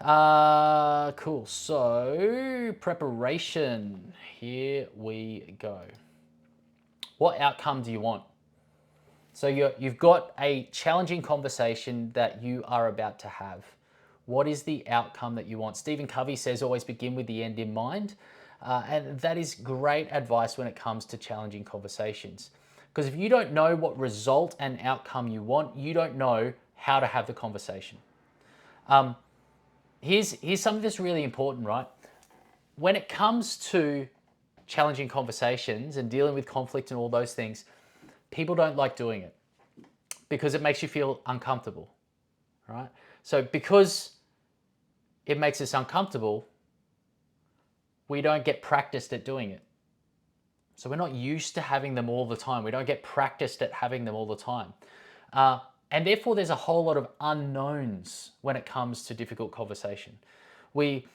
Cool. So preparation, here we go. What outcome do you want? So you've got a challenging conversation that you are about to have. What is the outcome that you want? Stephen Covey says always begin with the end in mind. And that is great advice when it comes to challenging conversations. Because if you don't know what result and outcome you want, you don't know how to have the conversation. Here's something that's really important, right? When it comes to challenging conversations and dealing with conflict and all those things, people don't like doing it because it makes you feel uncomfortable, right? So because it makes us uncomfortable, we don't get practiced at doing it. So we're not used to having them all the time. We don't get practiced at having them all the time. And therefore, there's a whole lot of unknowns when it comes to difficult conversation. We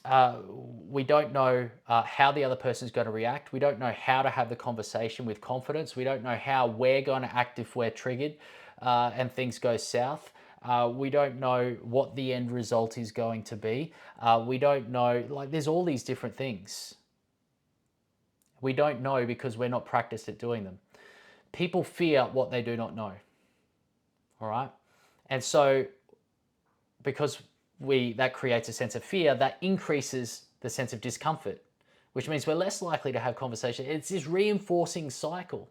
don't know how the other person is going to react. We don't know how to have the conversation with confidence. We don't know how we're going to act if we're triggered and things go south. We don't know what the end result is going to be. We don't know, like, there's all these different things. We don't know because we're not practiced at doing them. People fear what they do not know. All right? And so because that creates a sense of fear, that increases the sense of discomfort, which means we're less likely to have conversation. It's this reinforcing cycle.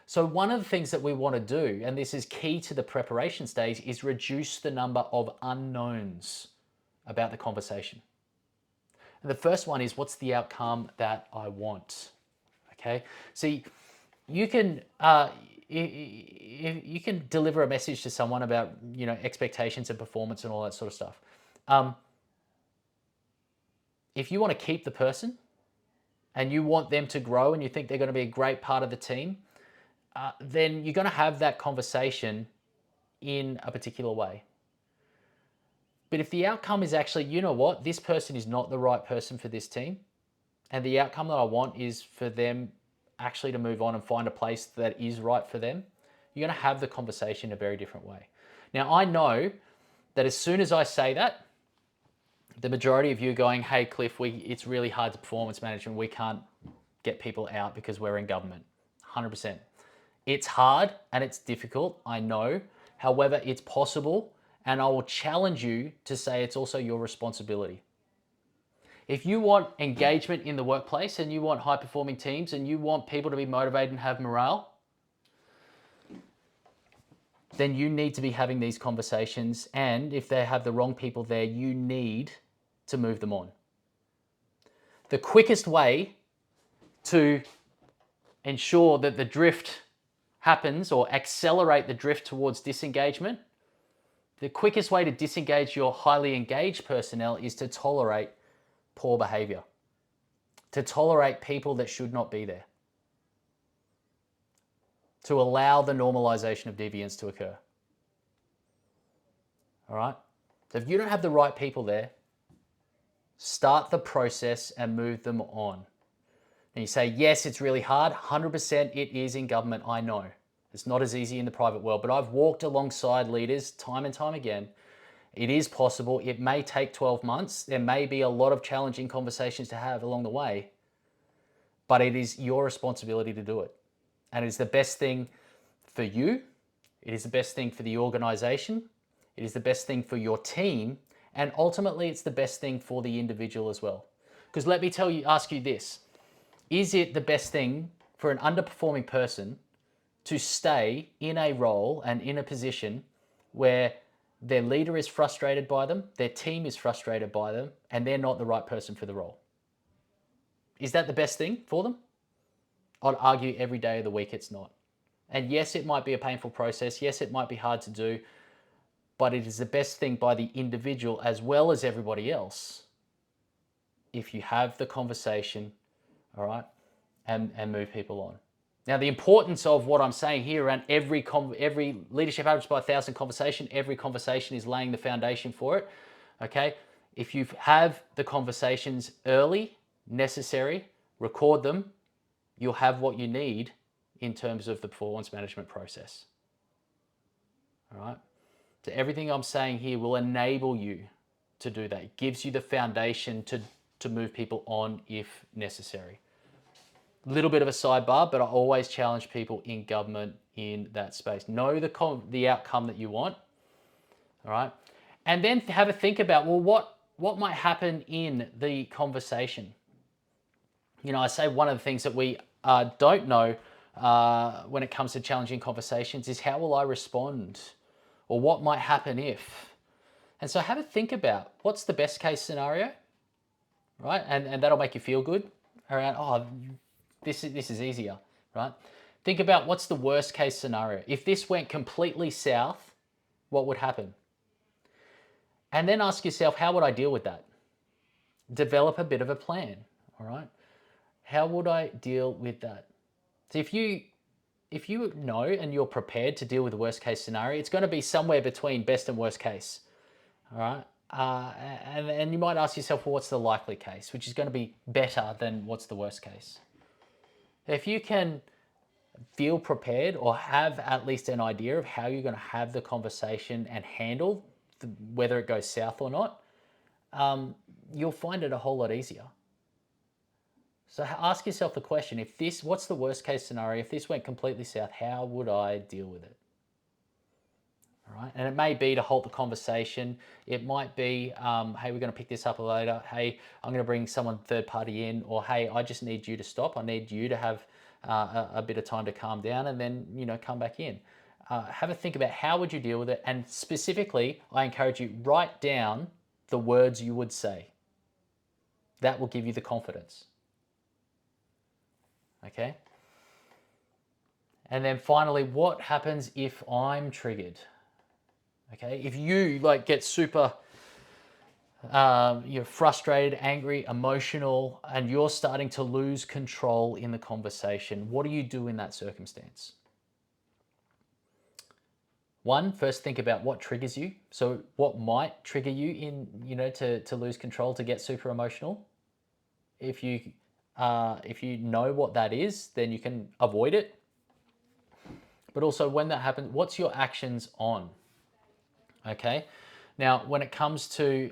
So one of the things that we want to do, and this is key to the preparation stage, is reduce the number of unknowns about the conversation. And the first one is, what's the outcome that I want? Okay, see, you can you can deliver a message to someone about, you know, expectations and performance and all that sort of stuff. If you want to keep the person and you want them to grow and you think they're going to be a great part of the team, then you're going to have that conversation in a particular way. But if the outcome is actually, you know what, this person is not the right person for this team, and the outcome that I want is for them actually to move on and find a place that is right for them, you're going to have the conversation in a very different way. Now, I know that as soon as I say that, the majority of you are going, hey, Cliff, it's really hard to performance management. We can't get people out because we're in government. 100%. It's hard and it's difficult, I know. However, it's possible, and I will challenge you to say it's also your responsibility. If you want engagement in the workplace and you want high-performing teams and you want people to be motivated and have morale, then you need to be having these conversations, and if they have the wrong people there, you need to move them on. The quickest way to ensure that the drift happens or accelerate the drift towards disengagement, the quickest way to disengage your highly engaged personnel is to tolerate poor behavior, to tolerate people that should not be there, to allow the normalization of deviance to occur. All right? So if you don't have the right people there, start the process and move them on. And you say, yes, it's really hard. 100% it is in government, I know. It's not as easy in the private world, but I've walked alongside leaders time and time again. It is possible. It may take 12 months. There may be a lot of challenging conversations to have along the way, but it is your responsibility to do it. And it is the best thing for you. It is the best thing for the organization. It is the best thing for your team. And ultimately, it's the best thing for the individual as well. Because let me ask you this. Is it the best thing for an underperforming person to stay in a role and in a position where their leader is frustrated by them, their team is frustrated by them, and they're not the right person for the role? Is that the best thing for them? I'd argue every day of the week it's not. And yes, it might be a painful process. Yes, it might be hard to do, but it is the best thing by the individual as well as everybody else if you have the conversation, all right, and move people on. Now, the importance of what I'm saying here around every leadership average by 1,000 conversation, every conversation is laying the foundation for it, okay? If you have the conversations early, necessary, record them, you'll have what you need in terms of the performance management process, all right? So everything I'm saying here will enable you to do that. It gives you the foundation to move people on if necessary. Little bit of a sidebar, but I always challenge people in government in that space. Know the outcome that you want, all right? And then have a think about, well, what might happen in the conversation? You know, I say one of the things that we don't know when it comes to challenging conversations is how will I respond? Or what might happen if? And so have a think about what's the best case scenario, right? And that'll make you feel good around, oh, this is easier, right? Think about what's the worst case scenario. If this went completely south, what would happen? And then ask yourself, how would I deal with that? Develop a bit of a plan, all right? How would I deal with that? So if you know and you're prepared to deal with the worst case scenario, it's going to be somewhere between best and worst case, all right? And you might ask yourself, well, what's the likely case, which is going to be better than what's the worst case. If you can feel prepared or have at least an idea of how you're going to have the conversation and handle whether it goes south or not, you'll find it a whole lot easier. So ask yourself the question, what's the worst case scenario? If this went completely south, how would I deal with it? All right. And it may be to halt the conversation. It might be, hey, we're going to pick this up later. Hey, I'm going to bring someone third party in, or hey, I just need you to stop. I need you to have a bit of time to calm down and then, come back in. Have a think about how would you deal with it. And specifically, I encourage you, write down the words you would say. That will give you the confidence. Okay. And then finally, what happens if I'm triggered? Okay. If you get super, you're frustrated, angry, emotional, and you're starting to lose control in the conversation, what do you do in that circumstance? First think about what triggers you. So what might trigger you in, to lose control, to get super emotional. If you know what that is, then you can avoid it. But also when that happens, what's your actions on? Okay. Now, when it comes to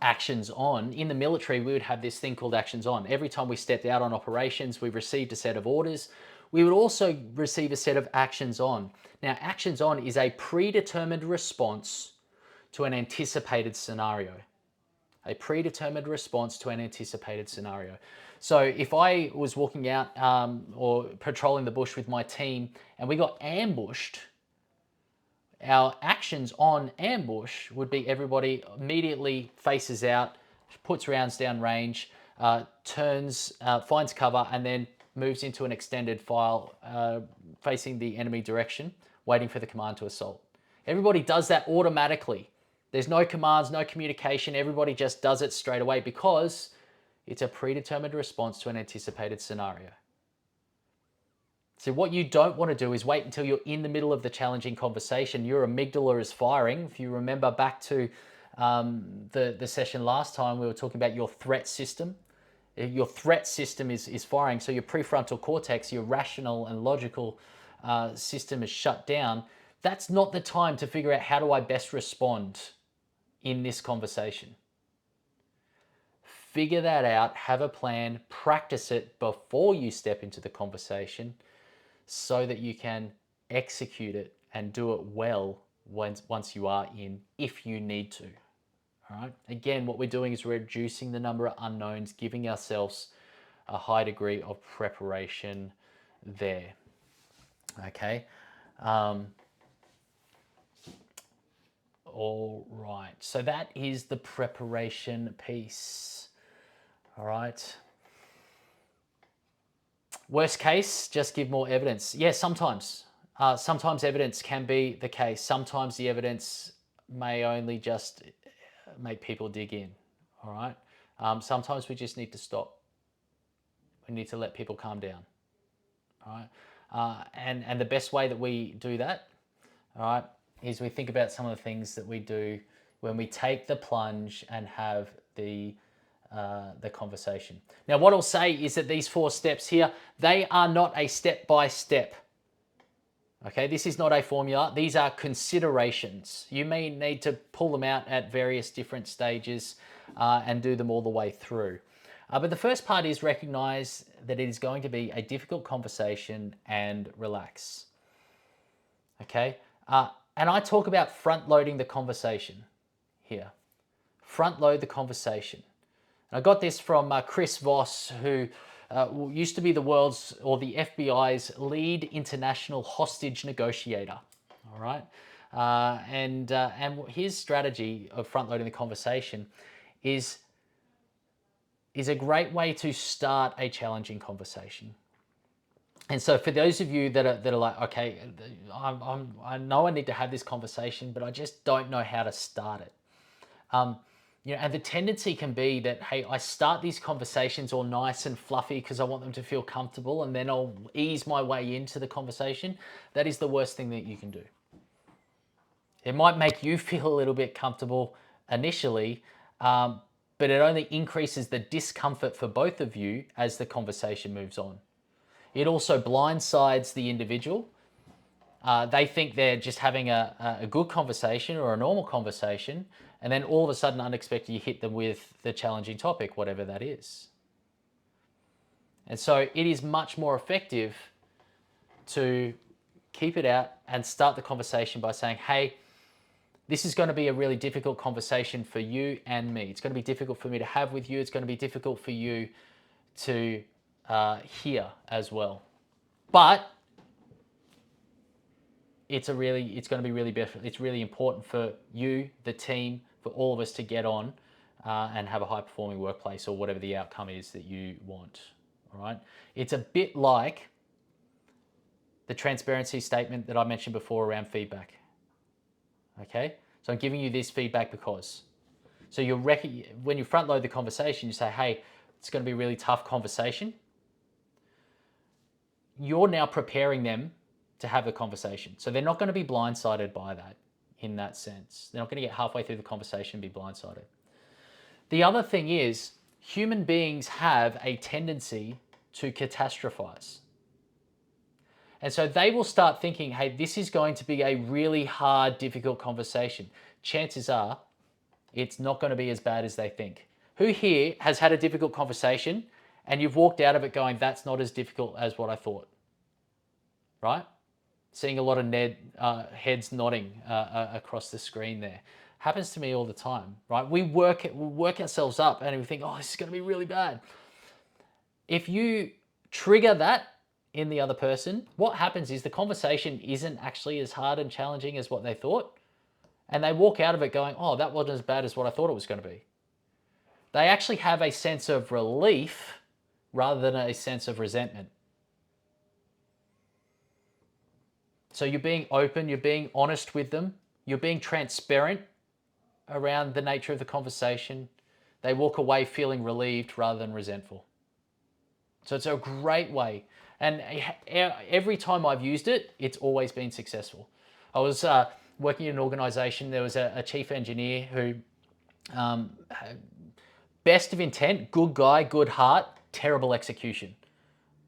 actions on, in the military, we would have this thing called actions on. Every time we stepped out on operations, we received a set of orders. We would also receive a set of actions on. Now, actions on is a predetermined response to an anticipated scenario. A predetermined response to an anticipated scenario. So if I was walking out or patrolling the bush with my team and we got ambushed, our actions on ambush would be everybody immediately faces out, puts rounds down range, turns, finds cover, and then moves into an extended file facing the enemy direction, waiting for the command to assault. Everybody does that automatically. There's no commands, no communication. Everybody just does it straight away because it's a predetermined response to an anticipated scenario. So what you don't want to do is wait until you're in the middle of the challenging conversation. Your amygdala is firing. If you remember back to the session last time, we were talking about your threat system. Your threat system is firing. So your prefrontal cortex, your rational and logical system is shut down. That's not the time to figure out how do I best respond in this conversation. Figure that out, have a plan, practice it before you step into the conversation so that you can execute it and do it well once you are in, if you need to. All right. Again, what we're doing is reducing the number of unknowns, giving ourselves a high degree of preparation there. Okay. All right, so that is the preparation piece. All right. Worst case, just give more evidence. Yeah, sometimes. Sometimes evidence can be the case. Sometimes the evidence may only just make people dig in. All right. Sometimes we just need to stop. We need to let people calm down. All right. And the best way that we do that, all right, is we think about some of the things that we do when we take the plunge and have the conversation. Now, what I'll say is that these 4 steps here, they are not a step-by-step. Okay, this is not a formula. These are considerations. You may need to pull them out at various different stages and do them all the way through. But the first part is recognize that it is going to be a difficult conversation and relax. Okay. And I talk about front loading the conversation here. Front load the conversation. And I got this from Chris Voss, who used to be the world's, or the FBI's lead international hostage negotiator. All right. And his strategy of front loading the conversation is a great way to start a challenging conversation. And so for those of you that are like, okay, I know I need to have this conversation, but I just don't know how to start it. And the tendency can be that, hey, I start these conversations all nice and fluffy because I want them to feel comfortable, and then I'll ease my way into the conversation. That is the worst thing that you can do. It might make you feel a little bit comfortable initially, but it only increases the discomfort for both of you as the conversation moves on. It also blindsides the individual. They think they're just having a good conversation or a normal conversation, and then all of a sudden, unexpectedly, you hit them with the challenging topic, whatever that is. And so it is much more effective to keep it out and start the conversation by saying, hey, this is going to be a really difficult conversation for you and me. It's going to be difficult for me to have with you. It's going to be difficult for you to hear as well. But it's going to be really better. It's really important for you, the team, for all of us to get on and have a high-performing workplace, or whatever the outcome is that you want. All right. It's a bit like the transparency statement that I mentioned before around feedback. Okay. So I'm giving you this feedback because. So when you front load the conversation, you say, hey, it's going to be a really tough conversation. You're now preparing them to have a conversation. So they're not going to be blindsided by that in that sense. They're not going to get halfway through the conversation and be blindsided. The other thing is, human beings have a tendency to catastrophize. And so they will start thinking, hey, this is going to be a really hard, difficult conversation. Chances are it's not going to be as bad as they think. Who here has had a difficult conversation and you've walked out of it going, that's not as difficult as what I thought? Right? Seeing a lot of heads nodding across the screen there. Happens to me all the time, right? We work ourselves up and we think, oh, this is going to be really bad. If you trigger that in the other person, what happens is the conversation isn't actually as hard and challenging as what they thought. And they walk out of it going, oh, that wasn't as bad as what I thought it was going to be. They actually have a sense of relief rather than a sense of resentment. So you're being open, you're being honest with them, you're being transparent around the nature of the conversation. They walk away feeling relieved rather than resentful. So it's a great way. And every time I've used it, it's always been successful. I was working in an organization, there was a chief engineer who, best of intent, good guy, good heart, terrible execution.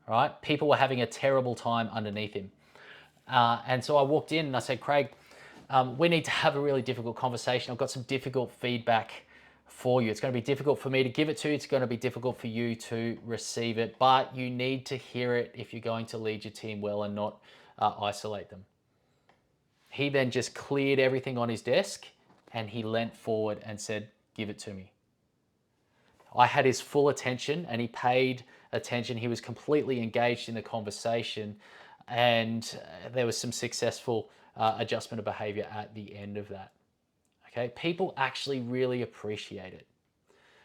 All right? People were having a terrible time underneath him. And so I walked in and I said, Craig, we need to have a really difficult conversation. I've got some difficult feedback for you. It's going to be difficult for me to give it to you. It's going to be difficult for you to receive it, but you need to hear it if you're going to lead your team well and not isolate them. He then just cleared everything on his desk and he leant forward and said, give it to me. I had his full attention and he paid attention. He was completely engaged in the conversation, and there was some successful adjustment of behavior at the end of that. Okay, people actually really appreciate it.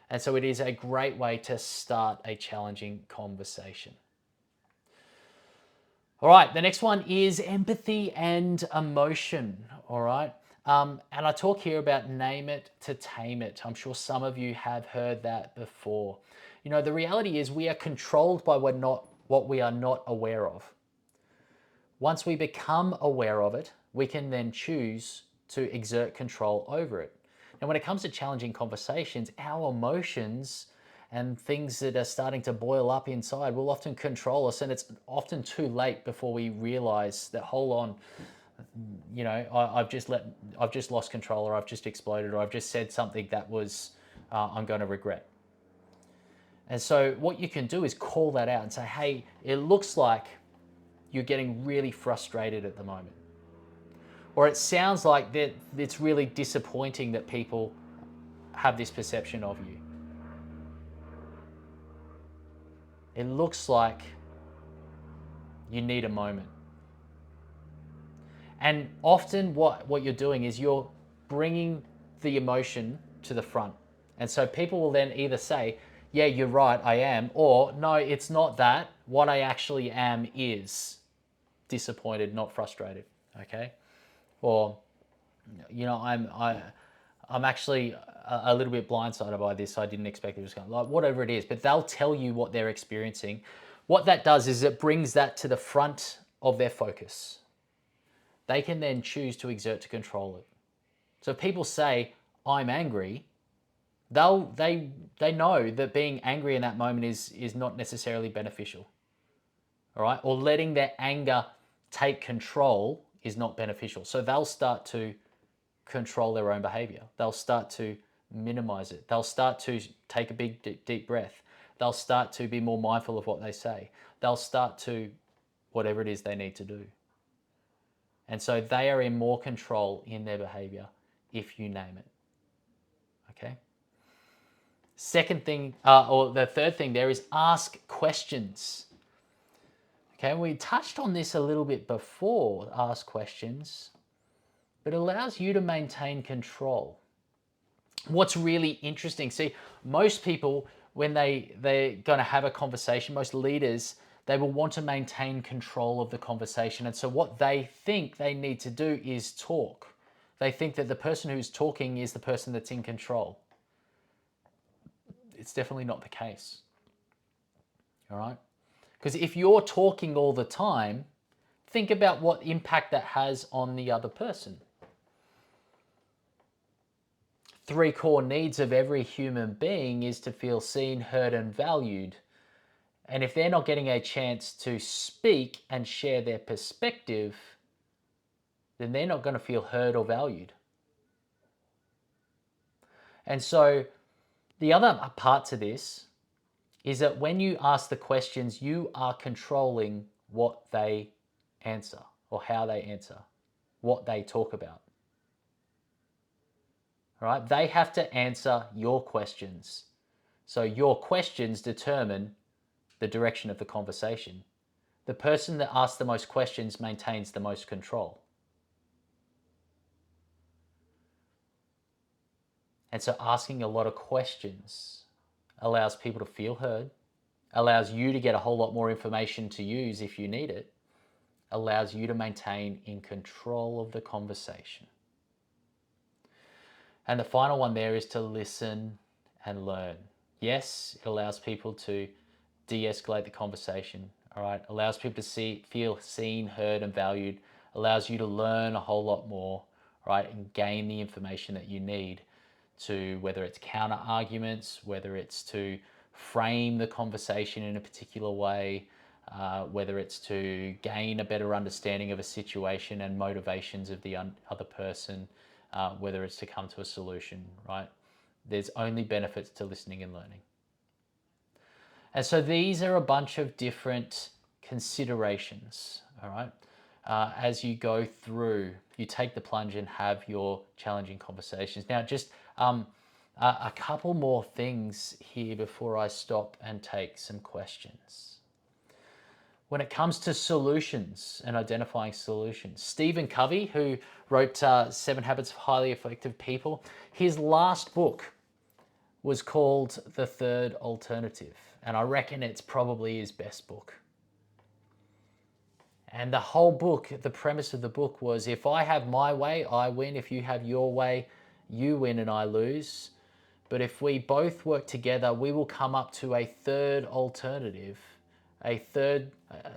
And so it is a great way to start a challenging conversation. All right, the next one is empathy and emotion. All right. And I talk here about name it to tame it. I'm sure some of you have heard that before. You know, the reality is we are controlled by what we are not aware of. Once we become aware of it, we can then choose to exert control over it. And when it comes to challenging conversations, our emotions and things that are starting to boil up inside will often control us, and it's often too late before we realize that, hold on, you know, I've just lost control, or I've just exploded, or I've just said something that was I'm going to regret. And so what you can do is call that out and say, hey, it looks like you're getting really frustrated at the moment. or it sounds like that it's really disappointing that people have this perception of you. It looks like you need a moment. And often what you're doing is you're bringing the emotion to the front. And so people will then either say, yeah, you're right, I am, or no, it's not that. What I actually am is disappointed, not frustrated, okay? Or, you know, I'm actually a little bit blindsided by this. I didn't expect it was going, like, whatever it is, but they'll tell you what they're experiencing. What that does is it brings that to the front of their focus. They can then choose to exert to control it. So if people say, I'm angry, they know that being angry in that moment is not necessarily beneficial. All right? Or letting their anger take control is not beneficial. So they'll start to control their own behavior. They'll start to minimize it. They'll start to take a big, deep breath. They'll start to be more mindful of what they say. They'll start to whatever it is they need to do. And so they are in more control in their behavior if you name it. Okay? Second thing, or the third thing there is ask questions. Okay, we touched on this a little bit before, ask questions, but it allows you to maintain control. What's really interesting, see, most people, when they're going to have a conversation, most leaders, they will want to maintain control of the conversation. And so what they think they need to do is talk. They think that the person who's talking is the person that's in control. It's definitely not the case. All right? Because if you're talking all the time, think about what impact that has on the other person. 3 core needs of every human being is to feel seen, heard, and valued. And if they're not getting a chance to speak and share their perspective, then they're not going to feel heard or valued. And so the other part to this is that when you ask the questions, you are controlling what they answer or how they answer, what they talk about. All right? They have to answer your questions. So your questions determine the direction of the conversation. The person that asks the most questions maintains the most control. And so asking a lot of questions allows people to feel heard, allows you to get a whole lot more information to use if you need it, allows you to maintain in control of the conversation. And the final one there is to listen and learn. Yes, it allows people to de-escalate the conversation, all right? Allows people to feel seen, heard, and valued, allows you to learn a whole lot more, right? And gain the information that you need to, whether it's counter arguments, whether it's to frame the conversation in a particular way, whether it's to gain a better understanding of a situation and motivations of the other person, whether it's to come to a solution, right? There's only benefits to listening and learning. And so these are a bunch of different considerations, all right? As you go through, you take the plunge and have your challenging conversations. Now, just a couple more things here before I stop and take some questions. When it comes to solutions and identifying solutions, Stephen Covey, who wrote 7 Habits of Highly Effective People, his last book was called The Third Alternative. And I reckon it's probably his best book. And the whole book, the premise of the book was, if I have my way, I win. If you have your way, you win and I lose. But if we both work together, we will come up to a third alternative, a third,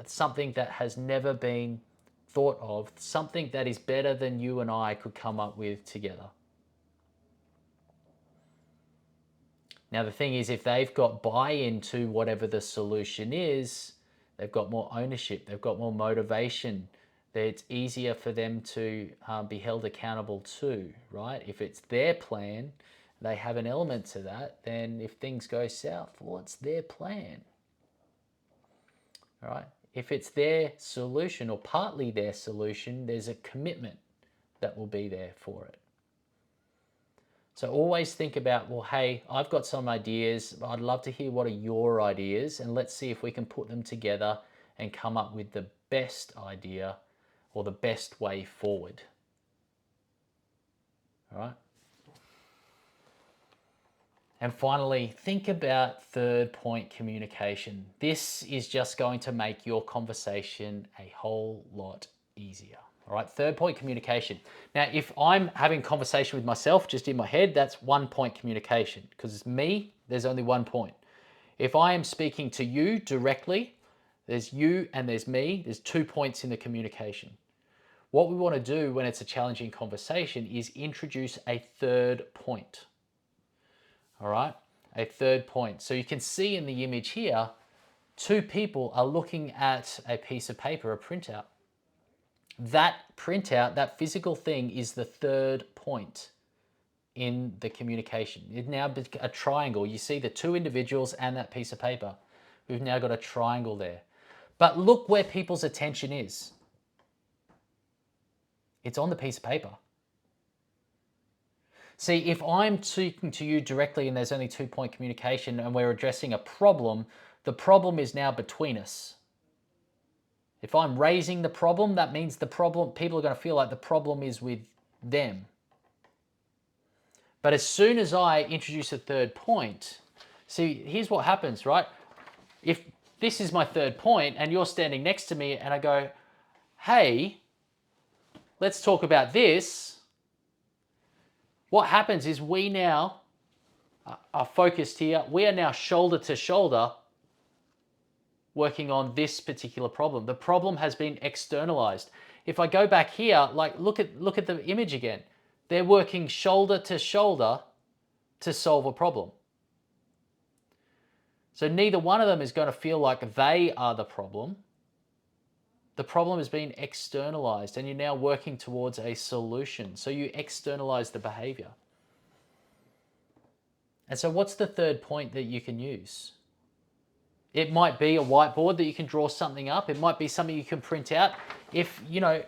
something that has never been thought of, something that is better than you and I could come up with together. Now, the thing is, if they've got buy-in to whatever the solution is, they've got more ownership, they've got more motivation, that it's easier for them to be held accountable to, right? If it's their plan, they have an element to that, then if things go south, well, it's their plan, all right? If it's their solution or partly their solution, there's a commitment, that will be there for it. So always think about, well, hey, I've got some ideas. I'd love to hear what are your ideas, and let's see if we can put them together and come up with the best idea or the best way forward. All right. And finally, think about third point communication. This is just going to make your conversation a whole lot easier. All right, third point communication. Now, if I'm having conversation with myself just in my head, that's 1 point communication, because it's me, there's only 1 point. If I am speaking to you directly, there's you and there's me, there's 2 points in the communication. What we want to do when it's a challenging conversation is introduce a third point. All right, a third point. So you can see in the image here, 2 people are looking at a piece of paper, a printout. That printout, that physical thing, is the third point in the communication. It's now a triangle. You see the 2 individuals and that piece of paper. We've now got a triangle there. But look where people's attention is. It's on the piece of paper. See, if I'm speaking to you directly and there's only 2 point communication and we're addressing a problem, the problem is now between us. If I'm raising the problem, that means the problem, people are going to feel like the problem is with them. But as soon as I introduce a third point, see, here's what happens, right? If this is my third point and you're standing next to me and I go, hey, let's talk about this. What happens is we now are focused here. We are now shoulder to shoulder working on this particular problem. The problem has been externalized. If I go back here, like look at the image again. They're working shoulder to shoulder to solve a problem. So neither one of them is going to feel like they are the problem. The problem has been externalized and you're now working towards a solution. So you externalize the behavior. And so what's the third point that you can use? It might be a whiteboard that you can draw something up. It might be something you can print out. If, you know,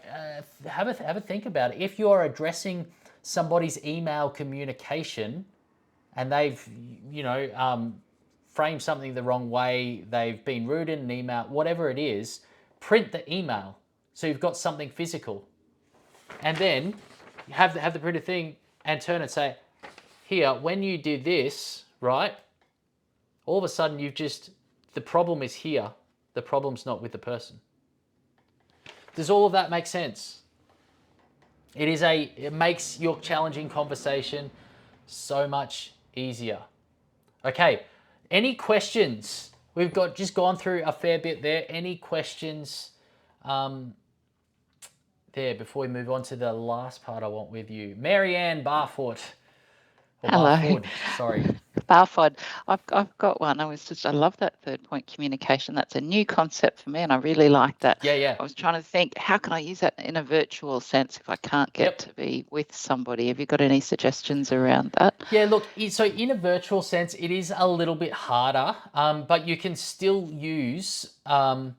have a think about it. If you're addressing somebody's email communication and they've, you know, framed something the wrong way, they've been rude in an email, whatever it is, print the email so you've got something physical. And then have the printed thing and turn and say, here, when you do this, right, all of a sudden you've just, the problem is here. The problem's not with the person. Does all of that make sense? It makes your challenging conversation so much easier. Okay, any questions? We've just gone through a fair bit there. Any questions there before we move on to the last part I want with you? Marianne Barfoot. Hello. Barford, sorry. Barford. I've got one. I love that third point communication. That's a new concept for me and I really like that. Yeah. I was trying to think, how can I use that in a virtual sense if I can't get to be with somebody? Have you got any suggestions around that? Yeah, look, so in a virtual sense, it is a little bit harder, but you can still use, you know,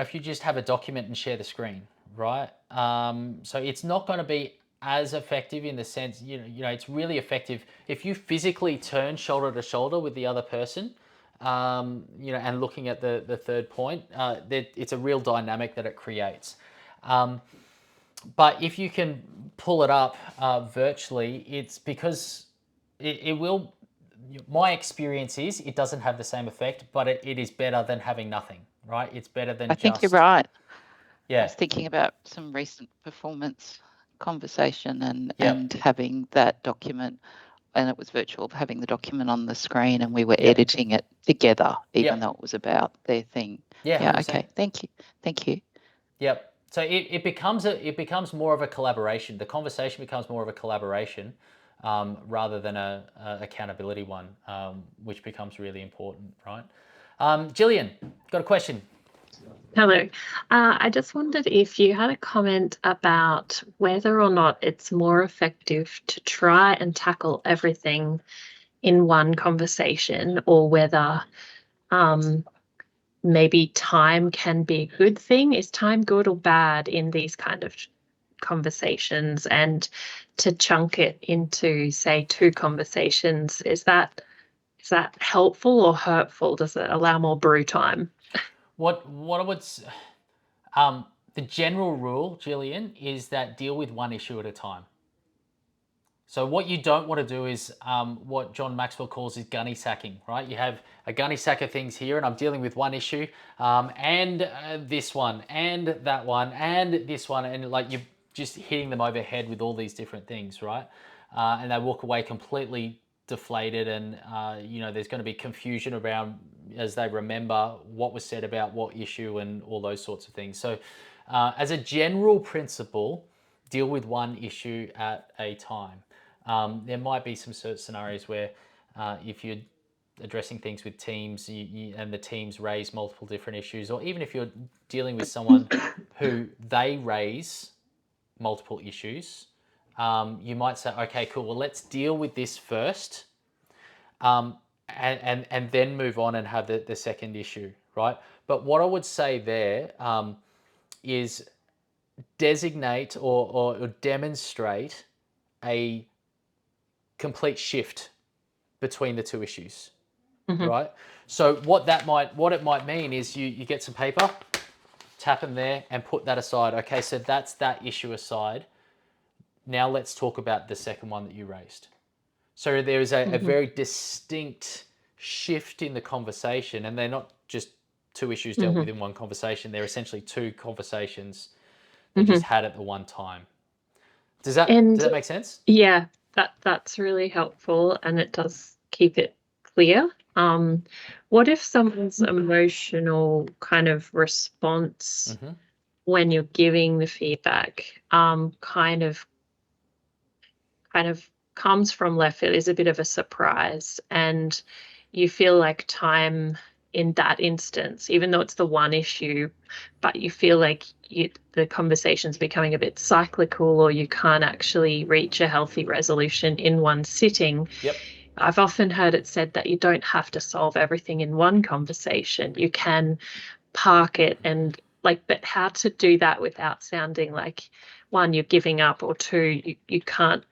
if you just have a document and share the screen, right? So it's not going to be as effective in the sense, you know, it's really effective if you physically turn shoulder to shoulder with the other person, you know, and looking at the third point, it's a real dynamic that it creates. But if you can pull it up virtually, it's because it will, my experience is it doesn't have the same effect, but it is better than having nothing, right? It's better than I think you're right. Yeah. I was thinking about some recent performance conversation and having that document, and it was virtual, having the document on the screen and we were editing it together, even though it was about their thing. Yeah, 100%. Okay. Thank you. Yep. So it becomes more of a collaboration. The conversation becomes more of a collaboration rather than a accountability one, which becomes really important, right? Gillian, got a question? Hello. I just wondered if you had a comment about whether or not it's more effective to try and tackle everything in one conversation, or whether maybe time can be a good thing. Is time good or bad in these kind of conversations and to chunk it into, say, 2 conversations. Is that helpful or hurtful? Does it allow more brew time? What I would the general rule, Gillian, is that deal with one issue at a time. So what you don't want to do is what John Maxwell calls is gunny sacking, right? You have a gunny sack of things here, and I'm dealing with one issue, and this one, and that one, and this one, and like you're just hitting them over the head with all these different things, right? And they walk away completely deflated, and there's going to be confusion around as they remember what was said about what issue and all those sorts of things. So as a general principle, deal with one issue at a time. There might be some certain scenarios where if you're addressing things with teams and the teams raise multiple different issues, or even if you're dealing with someone who they raise multiple issues, you might say, okay, cool, well, let's deal with this first, and then move on and have the second issue, right? But what I would say there is designate or demonstrate a complete shift between the two issues, right? So what it might mean is you get some paper, tap them there, and put that aside. Okay, so that's that issue aside. Now let's talk about the second one that you raised. So there is a very distinct shift in the conversation, and they're not just two issues dealt with in one conversation. They're essentially two conversations they just had at the one time. Does that make sense? Yeah, that's really helpful, and it does keep it clear. What if someone's emotional kind of response when you're giving the feedback kind of comes from left field, is a bit of a surprise, and you feel like time in that instance, even though it's the one issue, but you feel like the conversation's becoming a bit cyclical, or you can't actually reach a healthy resolution in one sitting. Yep. I've often heard it said that you don't have to solve everything in one conversation. You can park it and but how to do that without sounding like, one, you're giving up, or two, you can't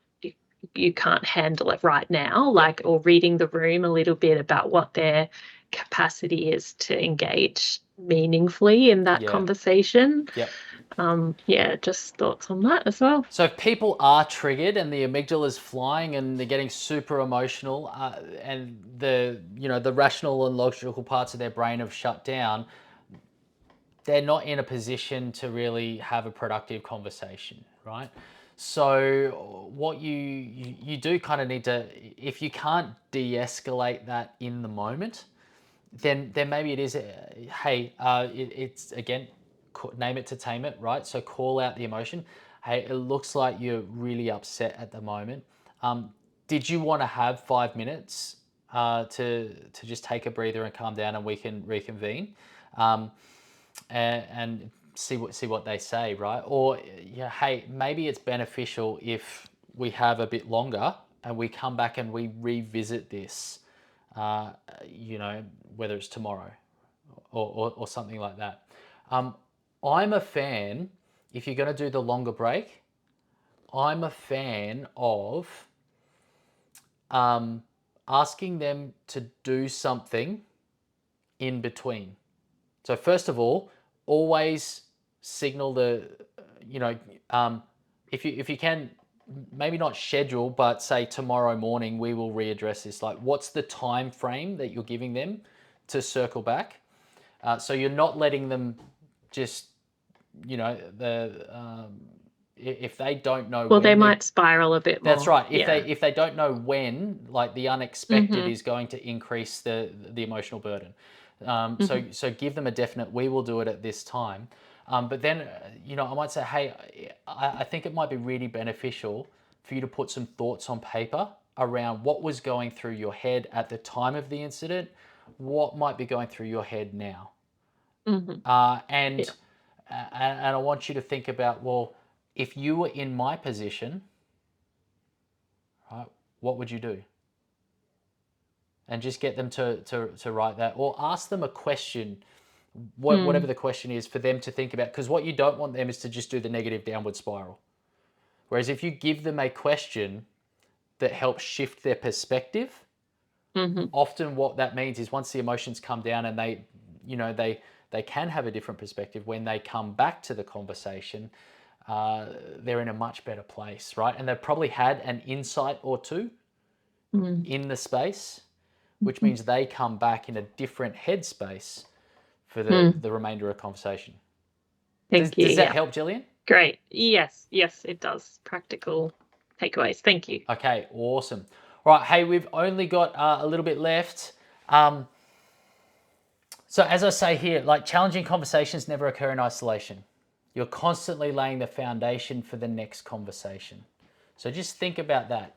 handle it right now, or reading the room a little bit about what their capacity is to engage meaningfully in that conversation. Yep. Just thoughts on that as well. So if people are triggered and the amygdala's flying and they're getting super emotional, and the rational and logical parts of their brain have shut down, they're not in a position to really have a productive conversation, right? So what you do kind of need to, if you can't de-escalate that in the moment, then maybe it is, it's again, name it to tame it, right? So call out the emotion. Hey, it looks like you're really upset at the moment. Did you want to have 5 minutes to just take a breather and calm down, and we can reconvene? And see what they say, right? Or hey, maybe it's beneficial if we have a bit longer and we come back and we revisit this, whether it's tomorrow or something like that. I'm a fan, if you're going to do the longer break, I'm a fan of asking them to do something in between. So first of all, always signal if you can, maybe not schedule, but say tomorrow morning we will readdress this. Like, what's the time frame that you're giving them to circle back? So you're not letting them just, if they don't know. Well, they might spiral a bit more. That's right. If they don't know when, like the unexpected is going to increase the emotional burden. So give them a definite, we will do it at this time. But then, I might say, hey, I think it might be really beneficial for you to put some thoughts on paper around what was going through your head at the time of the incident, what might be going through your head now. And I want you to think about, well, if you were in my position, right, what would you do? And just get them to write that, or ask them a question, whatever the question is, for them to think about. Because what you don't want them is to just do the negative downward spiral, Whereas if you give them a question that helps shift their perspective, often what that means is once the emotions come down and they can have a different perspective, when they come back to the conversation, they're in a much better place, right? And they've probably had an insight or two in the space, which means they come back in a different headspace for the remainder of the conversation. Thank you. Does that help, Gillian? Great. Yes, it does. Practical takeaways. Thank you. Okay, awesome. All right, hey, we've only got a little bit left. So as I say here, like, challenging conversations never occur in isolation. You're constantly laying the foundation for the next conversation. So just think about that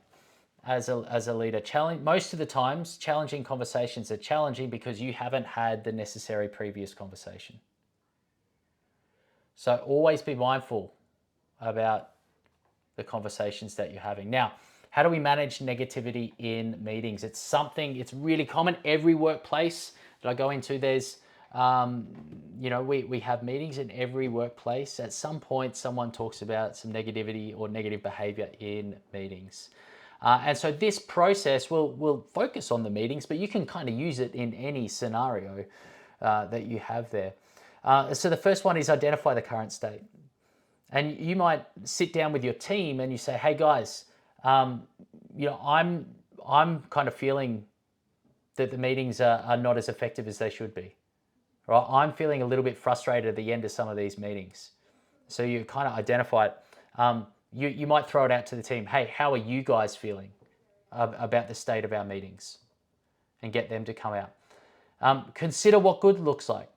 as a leader. Most of the times, challenging conversations are challenging because you haven't had the necessary previous conversation. So always be mindful about the conversations that you're having. Now, how do we manage negativity in meetings? It's really common. Every workplace that I go into, there's, we have meetings in every workplace. At some point, someone talks about some negativity or negative behavior in meetings. And so this process will focus on the meetings, but you can kind of use it in any scenario that you have there. So the first one is identify the current state. And you might sit down with your team and you say, hey guys, I'm kind of feeling that the meetings are not as effective as they should be. Right? I'm feeling a little bit frustrated at the end of some of these meetings. So you kind of identify it. You might throw it out to the team. Hey, how are you guys feeling about the state of our meetings? And get them to come out. Consider what good looks like.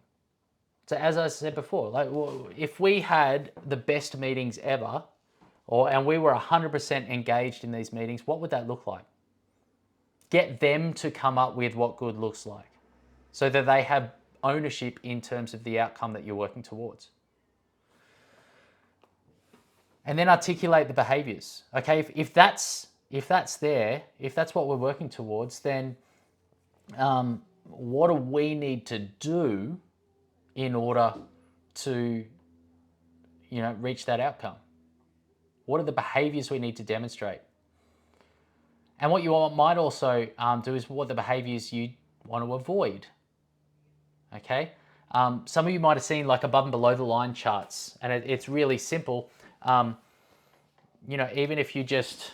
So as I said before, like, if we had the best meetings ever, and we were 100% engaged in these meetings, what would that look like? Get them to come up with what good looks like so that they have ownership in terms of the outcome that you're working towards. And then articulate the behaviors. Okay, if that's there, if that's what we're working towards, then what do we need to do in order to reach that outcome? What are the behaviors we need to demonstrate? And what you might also do is what the behaviors you want to avoid. Okay, some of you might have seen like above and below the line charts, and it's really simple. Even if you just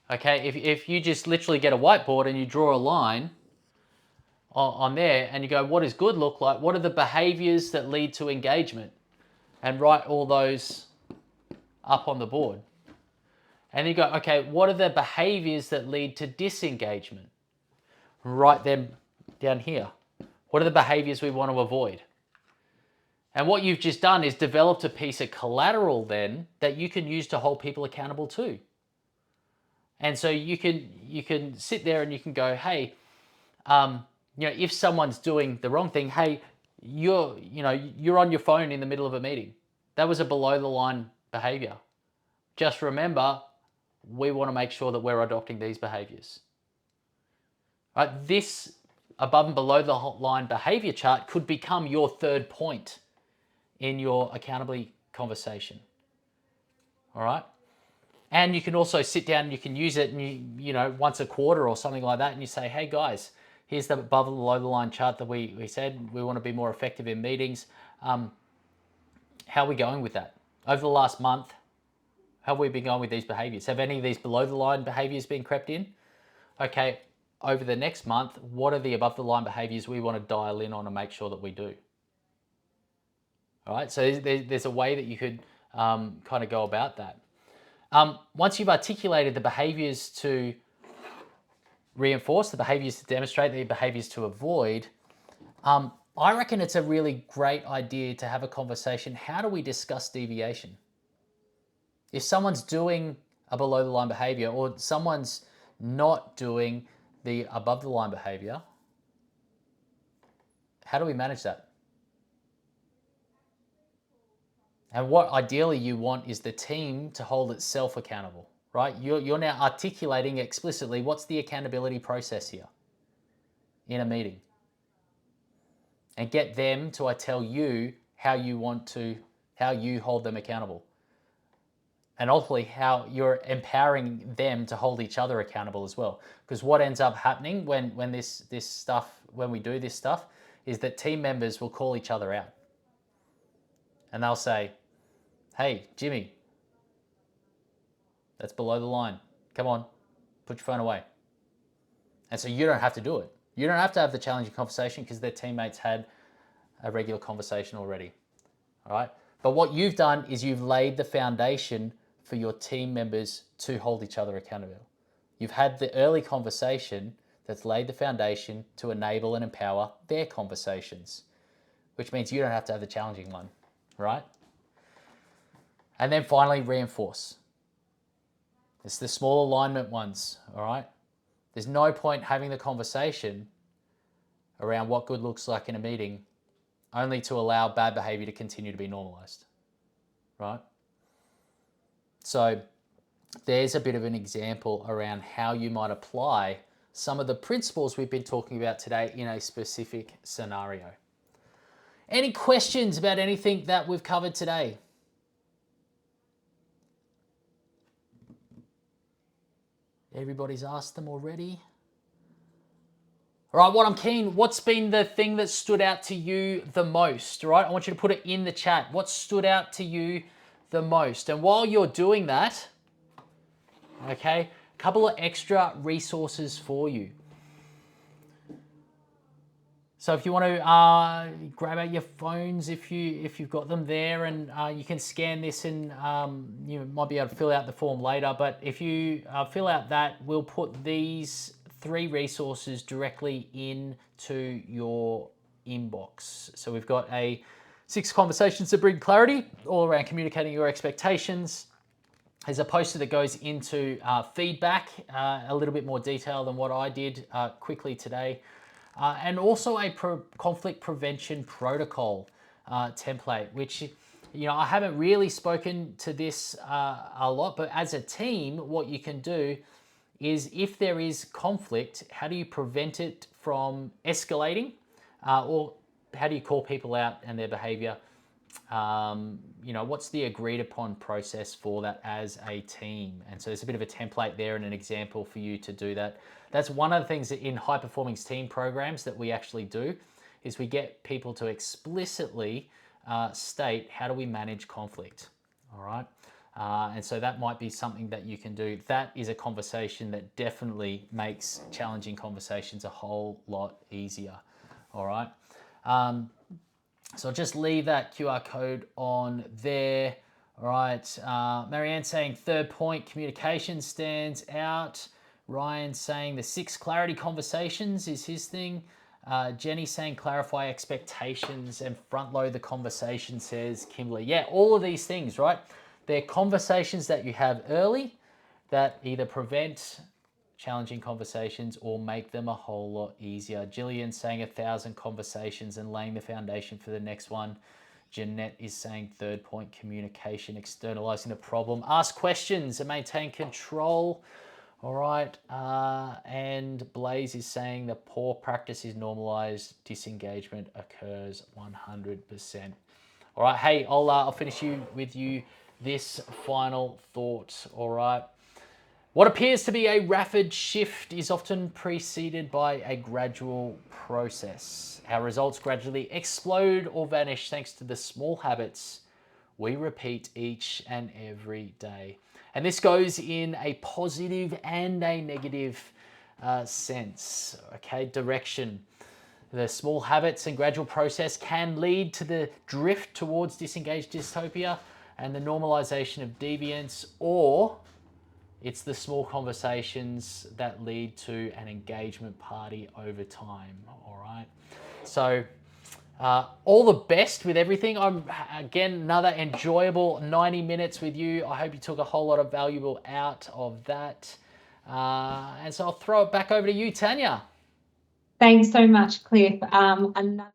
if you just literally get a whiteboard and you draw a line on there and you go, what does good look like? What are the behaviors that lead to engagement? And write all those up on the board. And you go, okay, what are the behaviors that lead to disengagement? Write them down here. What are the behaviors we want to avoid? And what you've just done is developed a piece of collateral then that you can use to hold people accountable too. And so you can sit there and you can go, hey, if someone's doing the wrong thing, hey, you're on your phone in the middle of a meeting. That was a below the line behavior. Just remember, we want to make sure that we're adopting these behaviors. Right? This above and below the line behavior chart could become your third point in your accountability conversation. All right? And you can also sit down and you can use it and once a quarter or something like that, and you say, hey guys, here's the above and below the line chart that we said we want to be more effective in meetings. How are we going with that? Over the last month, how have we been going with these behaviors? Have any of these below the line behaviors been crept in? Okay, over the next month, what are the above the line behaviors we want to dial in on and make sure that we do? All right, so there's a way that you could kind of go about that. Once you've articulated the behaviors to reinforce, the behaviors to demonstrate, the behaviors to avoid, I reckon it's a really great idea to have a conversation. How do we discuss deviation? If someone's doing a below the line behavior or someone's not doing the above the line behavior, how do we manage that? And what ideally you want is the team to hold itself accountable, right? You're now articulating explicitly what's the accountability process here in a meeting. And get them to tell you how you want to how you hold them accountable. And ultimately how you're empowering them to hold each other accountable as well. Because what ends up happening when we do this stuff, is that team members will call each other out. And they'll say, hey, Jimmy, that's below the line. Come on, put your phone away. And so you don't have to do it. You don't have to have the challenging conversation because their teammates had a regular conversation already. All right. But what you've done is you've laid the foundation for your team members to hold each other accountable. You've had the early conversation that's laid the foundation to enable and empower their conversations, which means you don't have to have the challenging one, right? And then finally, reinforce. It's the small alignment ones, all right? There's no point having the conversation around what good looks like in a meeting only to allow bad behavior to continue to be normalized, right? So there's a bit of an example around how you might apply some of the principles we've been talking about today in a specific scenario. Any questions about anything that we've covered today? Everybody's asked them already. All right, what's been the thing that stood out to you the most? All right, I want you to put it in the chat. What stood out to you the most? And while you're doing that, okay, a couple of extra resources for you. So if you want to grab out your phones, if you've got them there, and you can scan this, and you might be able to fill out the form later. But if you fill out that, we'll put these 3 resources directly into your inbox. So we've got 6 conversations to bring clarity all around communicating your expectations. There's a poster that goes into feedback, a little bit more detail than what I did quickly today. And also a conflict prevention protocol template, which, I haven't really spoken to this a lot, but as a team, what you can do is, if there is conflict, how do you prevent it from escalating? Or how do you call people out and their behavior? What's the agreed upon process for that as a team? And so there's a bit of a template there and an example for you to do that. That's one of the things that in high performance team programs that we actually do, is we get people to explicitly state, how do we manage conflict? All right. And so that might be something that you can do. That is a conversation that definitely makes challenging conversations a whole lot easier. All right. So I'll just leave that QR code on there. All right. Marianne saying 3rd point, communication stands out. Ryan saying the 6 clarity conversations is his thing. Jenny saying clarify expectations and front load the conversation, says Kimberly. Yeah, all of these things, right? They're conversations that you have early that either prevent challenging conversations or make them a whole lot easier. Jillian saying 1,000 conversations and laying the foundation for the next one. Jeanette is saying 3rd point, communication, externalizing the problem. Ask questions and maintain control. All right. And Blaze is saying the poor practice is normalized. Disengagement occurs 100%. All right. Hey, I'll finish with you this final thought. All right. What appears to be a rapid shift is often preceded by a gradual process. Our results gradually explode or vanish thanks to the small habits we repeat each and every day. And this goes in a positive and a negative sense, okay, direction. The small habits and gradual process can lead to the drift towards disengaged dystopia and the normalization of deviance, or it's the small conversations that lead to an engagement party over time, all right? So all the best with everything. Again, another enjoyable 90 minutes with you. I hope you took a whole lot of valuable out of that. And so I'll throw it back over to you, Tanya. Thanks so much, Cliff. Another